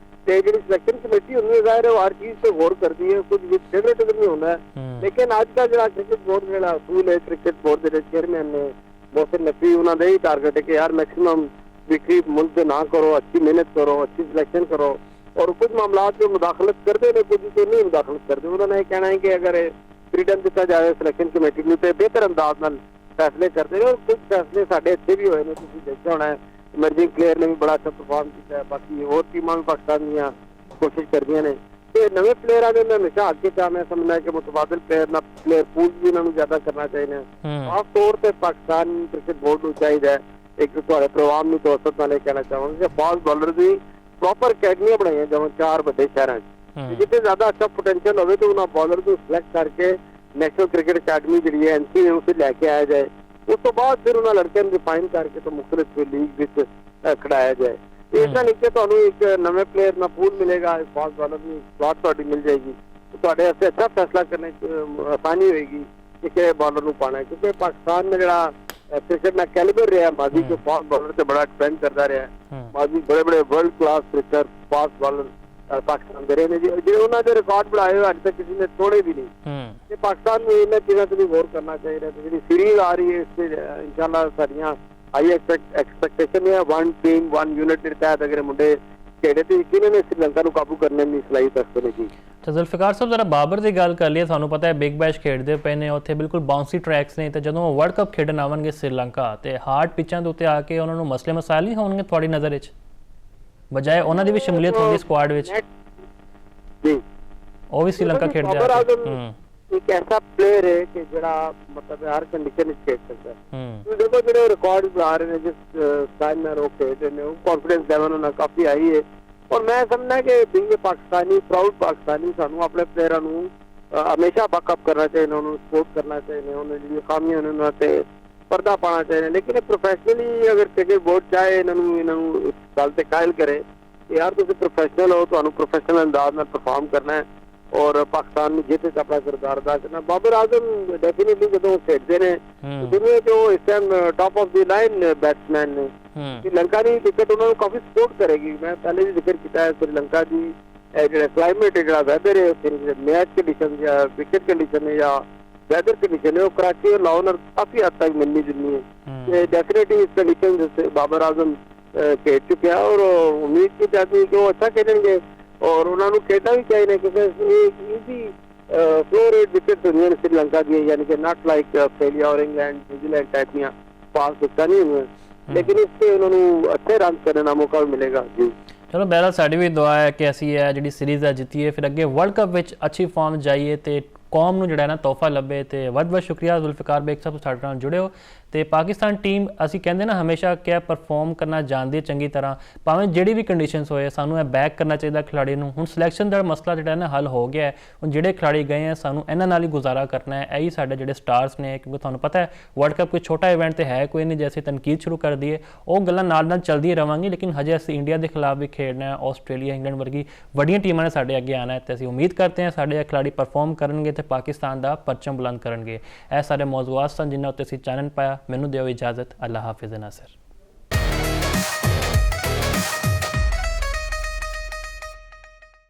जी सिलेक्शन कमेटी होनी जाहिर है वो हर चीज पे गौर करती है, कुछ भी फेवरेटिज्म नहीं होना है। लेकिन आज का जो क्रिकेट बोर्ड जो असूल है, क्रिकेट बोर्ड के चेयरमैन ने मोहसिन नकवी, उन्होंने यही टारगेट है कि यार मैक्सिमम विक्री मुल्क से ना करो, अच्छी मेहनत करो, अच्छी सिलेक्शन करो। और कुछ मामला में मुदाखलत करते हैं, कुछ तो नहीं मुदाखलत करते। उन्होंने कहना है कि अगर फ्रीडम दिता जाए सिलेक्शन कमेटी में तो बेहतर अंदाज में फैसले करते हैं। और कुछ फैसले साढ़े अच्छे भी हुए देखा होना है। इमरजिंग प्लेयर ने भी बड़ा अच्छा परफॉर्म किया है। बाकी और टीमां भी पाकिस्तान ਕੋਸ਼ਿਸ਼ ਕਰਦੀਆਂ ਨੇ ਤੇ ਨਵੇਂ ਪਲੇਅਰਾਂ ਦੇ ਮੈਂ ਹਮੇਸ਼ਾ ਅੱਗੇ ਤਾਂ ਮੈਂ ਸਮਝਦਾ ਕਿ ਮੁਤਬਾਦਲ ਪਲੇਅਰ ਪੂਲ ਵੀ ਇਹਨਾਂ ਨੂੰ ਜ਼ਿਆਦਾ ਕਰਨਾ ਚਾਹੀਦਾ ਖਾਸ ਤੌਰ ਤੇ ਪਾਕਿਸਤਾਨ ਕ੍ਰਿਕਟ ਬੋਰਡ ਨੂੰ ਚਾਹੀਦਾ ਹੈ ਇੱਕ ਤੁਹਾਡੇ ਪ੍ਰਵਾਮ ਨੂੰ ਦੋਸਤ ਨਾਲ ਇਹ ਕਹਿਣਾ ਚਾਹਾਂਗਾ ਕਿ ਫਾਸਟ ਬਾਲਰ ਦੀ ਪ੍ਰੋਪਰ ਅਕੈਡਮੀਆਂ ਬਣਾਈਆਂ ਜਿਵੇਂ 4 ਵੱਡੇ ਸ਼ਹਿਰਾਂ 'ਚ ਜਿੱਥੇ ਜ਼ਿਆਦਾ ਅੱਛਾ ਪੋਟੈਂਸ਼ੀਅਲ ਹੋਵੇ ਤਾਂ ਉਹਨਾਂ ਬਾਲਰ ਨੂੰ ਸਿਲੈਕਟ ਕਰਕੇ ਨੈਸ਼ਨਲ ਕ੍ਰਿਕਟ ਅਕੈਡਮੀ ਜਿਹੜੀ ਹੈ ਐਨਸੀ ਨੇ ਉਸੇ ਲੈ ਕੇ ਆਇਆ ਜਾਏ ਉਸ ਤੋਂ ਬਾਅਦ ਫਿਰ ਉਹਨਾਂ ਲੜਕਿਆਂ ਨੂੰ ਰਿਫਾਈਨ ਕਰਕੇ ਤਾਂ ਮੁਖਤਲਿਫ ਲੀਗ ਵਿੱਚ ਖਿਡਾਇਆ ਜਾਏ ਇਸ ਨਾਲ ਇੱਕ ਤੁਹਾਨੂੰ ਇੱਕ ਨਵੇਂ ਪਲੇਅਰ ਨਾਲ ਪੂਲ ਮਿਲੇਗਾ ਫਾਸਟ ਬਾਲਰ ਨੂੰ ਸਲਾਟ ਤੁਹਾਡੀ ਮਿਲ ਜਾਏਗੀ ਤੁਹਾਡੇ ਵਾਸਤੇ ਅੱਛਾ ਫੈਸਲਾ ਕਰਨੇ 'ਚ ਆਸਾਨੀ ਹੋਏਗੀ ਕਿ ਕਿਹੜੇ ਬਾਲਰ ਨੂੰ ਪਾਣਾ ਕਿਉਂਕਿ ਪਾਕਿਸਤਾਨ ਦਾ ਜਿਹੜਾ क्रिकेट ना कैलिबर रहा माजी के फास्ट बॉलर से बड़ा डिपेंड करता रहा माजी बड़े बड़े world class cricketer fast bowler Pakistan दे रहे ने जो उन्होंने रिकॉर्ड बनाए हुए अज तक किसी ने तोड़े भी नहीं ये पाकिस्तान में इन चीज़ों से भी गौर करना चाहिए तो जी सीरीज आ रही है इससे इंशाल्लाह सारियां हाई एक्सपेक्टेशन है वन टीम वन यूनिट के तहत अगर मुंडे खेडे तो यकीनन ने श्रीलंका को काबू करने की सलाहियत रखते ਤਾਂ ਜ਼ੁਲਫਿਕਾਰ ਸਾਹਿਬ ਜ਼ਰਾ ਬਾਬਰ ਦੀ ਗੱਲ ਕਰ ਲਈਏ ਤੁਹਾਨੂੰ ਪਤਾ ਹੈ ਬਿਗ ਬੈਸ਼ ਖੇਡਦੇ ਪਏ ਨੇ ਉੱਥੇ ਬਿਲਕੁਲ ਬਾਉਂਸੀ ਟਰੈਕਸ ਨੇ ਤੇ ਜਦੋਂ ਉਹ ਵਰਲਡ ਕੱਪ ਖੇਡਣ ਆਵਣਗੇ ਸ੍ਰੀਲੰਕਾ ਤੇ ਹਾਰਡ ਪਿੱਚਾਂ ਦੇ ਉੱਤੇ ਆ ਕੇ ਉਹਨਾਂ ਨੂੰ ਮਸਲੇ ਮਸਾਇਲ ਨਹੀਂ ਹੋਣਗੇ ਤੁਹਾਡੀ ਨਜ਼ਰ ਵਿੱਚ ਬਜਾਏ ਉਹਨਾਂ ਦੀ ਵੀ ਸ਼ਮੂਲੀਅਤ ਹੋਣੀ ਸਕੁਆਡ ਵਿੱਚ ਜੀ ਉਹ ਵੀ ਸ੍ਰੀਲੰਕਾ ਖੇਡਦੇ ਆ एक ऐसा प्लेयर है कि जरा मतलब हर कंडीशन में खेल सकता है तो देखो जो रिकॉर्ड आ रहे हैं जिस स्टाइल में रोक खेलते हैं कॉन्फिडेंस लेवल उन्हें काफी आई है और मैं समझना कि बीइंग पाकिस्तानी प्राउड पाकिस्तानी सानू अपने प्लेयरां नू हमेशा बैकअप करना चाहिए उन्होंने सपोर्ट करना चाहिए उन्होंने जो खामियां ने उन्होंने पर्दा पाना चाहिए लेकिन प्रोफेशनली अगर क्रिकेट बोर्ड चाहे इन्होंने गल ते कायल करे यार तुम प्रोफेशनल हो तो प्रोफेशनल अंदाज में परफॉर्म करना है और पाकिस्तान में जित अपना किरदार अदा करना बाबर आजम डेफिनेटली जो खेलते हैं दुनिया के इस time top of the line batsman ने श्रीलंका की क्रिकेट उन्होंने काफी सपोर्ट करेगी मैं पहले भी जिक्र किया है श्रीलंका की जो क्लाइमेट है जो वैदर है मैच कंडीशन या विकेट कंडीशन है या वैदर कंडीशन है वो कराची और लाहौर काफी हद तक मिलनी जुलनी है डेफिनेटली इस कंडीशन से बाबर आजम खेल चुके हैं और उम्मीद की जाती है कि वो अच्छा खेलेंगे और उन्होंने खेलना भी चाहिए क्योंकि एक ईजी फ्लो रेट विकेट दुनिया ने श्रीलंका की यानी कि नॉट लाइक ऑस्ट्रेलिया और इंग्लैंड न्यूजीलैंड टाइप में फास्ट दिखता नहीं हुए लेकिन इससे उन्होंने अच्छे रन करने का मौका भी मिलेगा जी ਚਲੋ ਬਹਿਰਹਾਲ ਸਾਡੀ ਵੀ ਦੁਆ ਹੈ ਕਿ ਅਸੀਂ ਇਹ ਜਿਹੜੀ ਸੀਰੀਜ਼ ਹੈ ਜਿੱਤੀਏ ਫਿਰ ਅੱਗੇ ਵਰਲਡ ਕੱਪ ਵਿੱਚ ਅੱਛੀ ਫਾਰਮ ਜਾਈਏ ਤੇ ਕੌਮ ਨੂੰ ਜਿਹੜਾ ਨਾ ਤੋਹਫਾ ਲੱਭੇ ਤੇ ਬਹੁਤ ਸ਼ੁਕਰੀਆ ਜ਼ੁਲਫਿਕਾਰ ਬੇਗ ਸਾਹਿਬ ਸਾਡੇ ਨਾਲ ਜੁੜੇ ਹੋ ਤੇ ਪਾਕਿਸਤਾਨ ਟੀਮ ਅਸੀਂ ਕਹਿੰਦੇ ਨਾ ਹਮੇਸ਼ਾ ਕਿ ਪਰਫਾਰਮ ਕਰਨਾ ਜਾਣਦੀ ਹੈ ਚੰਗੀ ਤਰ੍ਹਾਂ ਭਾਵੇਂ ਜਿਹੜੀ ਵੀ ਕੰਡੀਸ਼ਨਸ ਹੋਏ ਸਾਨੂੰ ਇਹ ਬੈਕ ਕਰਨਾ ਚਾਹੀਦਾ ਖਿਡਾਰੀ ਨੂੰ ਹੁਣ ਸਿਲੈਕਸ਼ਨ ਦਾ ਮਸਲਾ ਜਿਹੜਾ ਨਾ ਹੱਲ ਹੋ ਗਿਆ ਹੈ ਹੁਣ ਜਿਹੜੇ ਖਿਡਾਰੀ ਗਏ ਆ ਸਾਨੂੰ ਇਹਨਾਂ ਨਾਲ ਹੀ ਗੁਜ਼ਾਰਾ ਕਰਨਾ ਹੈ ਇਹੀ ਸਾਡੇ ਜਿਹੜੇ ਸਟਾਰਸ ਨੇ ਕਿਉਂਕਿ ਤੁਹਾਨੂੰ ਪਤਾ ਹੈ ਵਰਲਡ ਕੱਪ ਕੋਈ ਛੋਟਾ ਇਵੈਂਟ ਤੇ ਹੈ ਕੋਈ ਨਹੀਂ ਜੈਸੇ ਤਨਕੀਦ ਸ਼ੁਰੂ ਕਰ ਦਈਏ ਉਹ ਗੱਲਾਂ ਨਾਲ ਚੱਲਦੀਆਂ ਰਵਾਂਗੀ ਲੇਕਿਨ ਹਜੇ ਅਸੀਂ ਇੰਡੀਆ ਦੇ ਖਿਲਾਫ ਵੀ ਖੇਡਣਾ ਹੈ ਆਸਟ੍ਰੇਲੀਆ ਇੰਗਲੈਂਡ ਵਰਗੀ ਵੱਡੀਆਂ ਟੀਮਾਂ ਨੇ ਸਾਡੇ ਅੱਗੇ ਆਉਣਾ ਹੈ ਤੇ ਅਸੀਂ ਉਮੀਦ ਕਰਦੇ ਹਾਂ ਸਾਡੇ ਖਿਡਾਰੀ ਪਰਫਾਰਮ ਕਰਨਗੇ ਤੇ ਪਾਕਿਸਤਾਨ ਦਾ ਪਰਚਮ ਬੁਲੰਦ ਕਰਨਗੇ ਇਹ ਸਾਰੇ ਮੌਜ਼ੂਆਤ ਸਨ ਜਿਨ੍ਹਾਂ ਉੱਤੇ ਅਸੀਂ ਚਾਨਣ ਪਾਇਆ ਮੈਨੂੰ ਦਿਓ ਇਜਾਜ਼ਤ ਅੱਲਾਹ ਹਾਫਿਜ਼ ਨਾਸਰ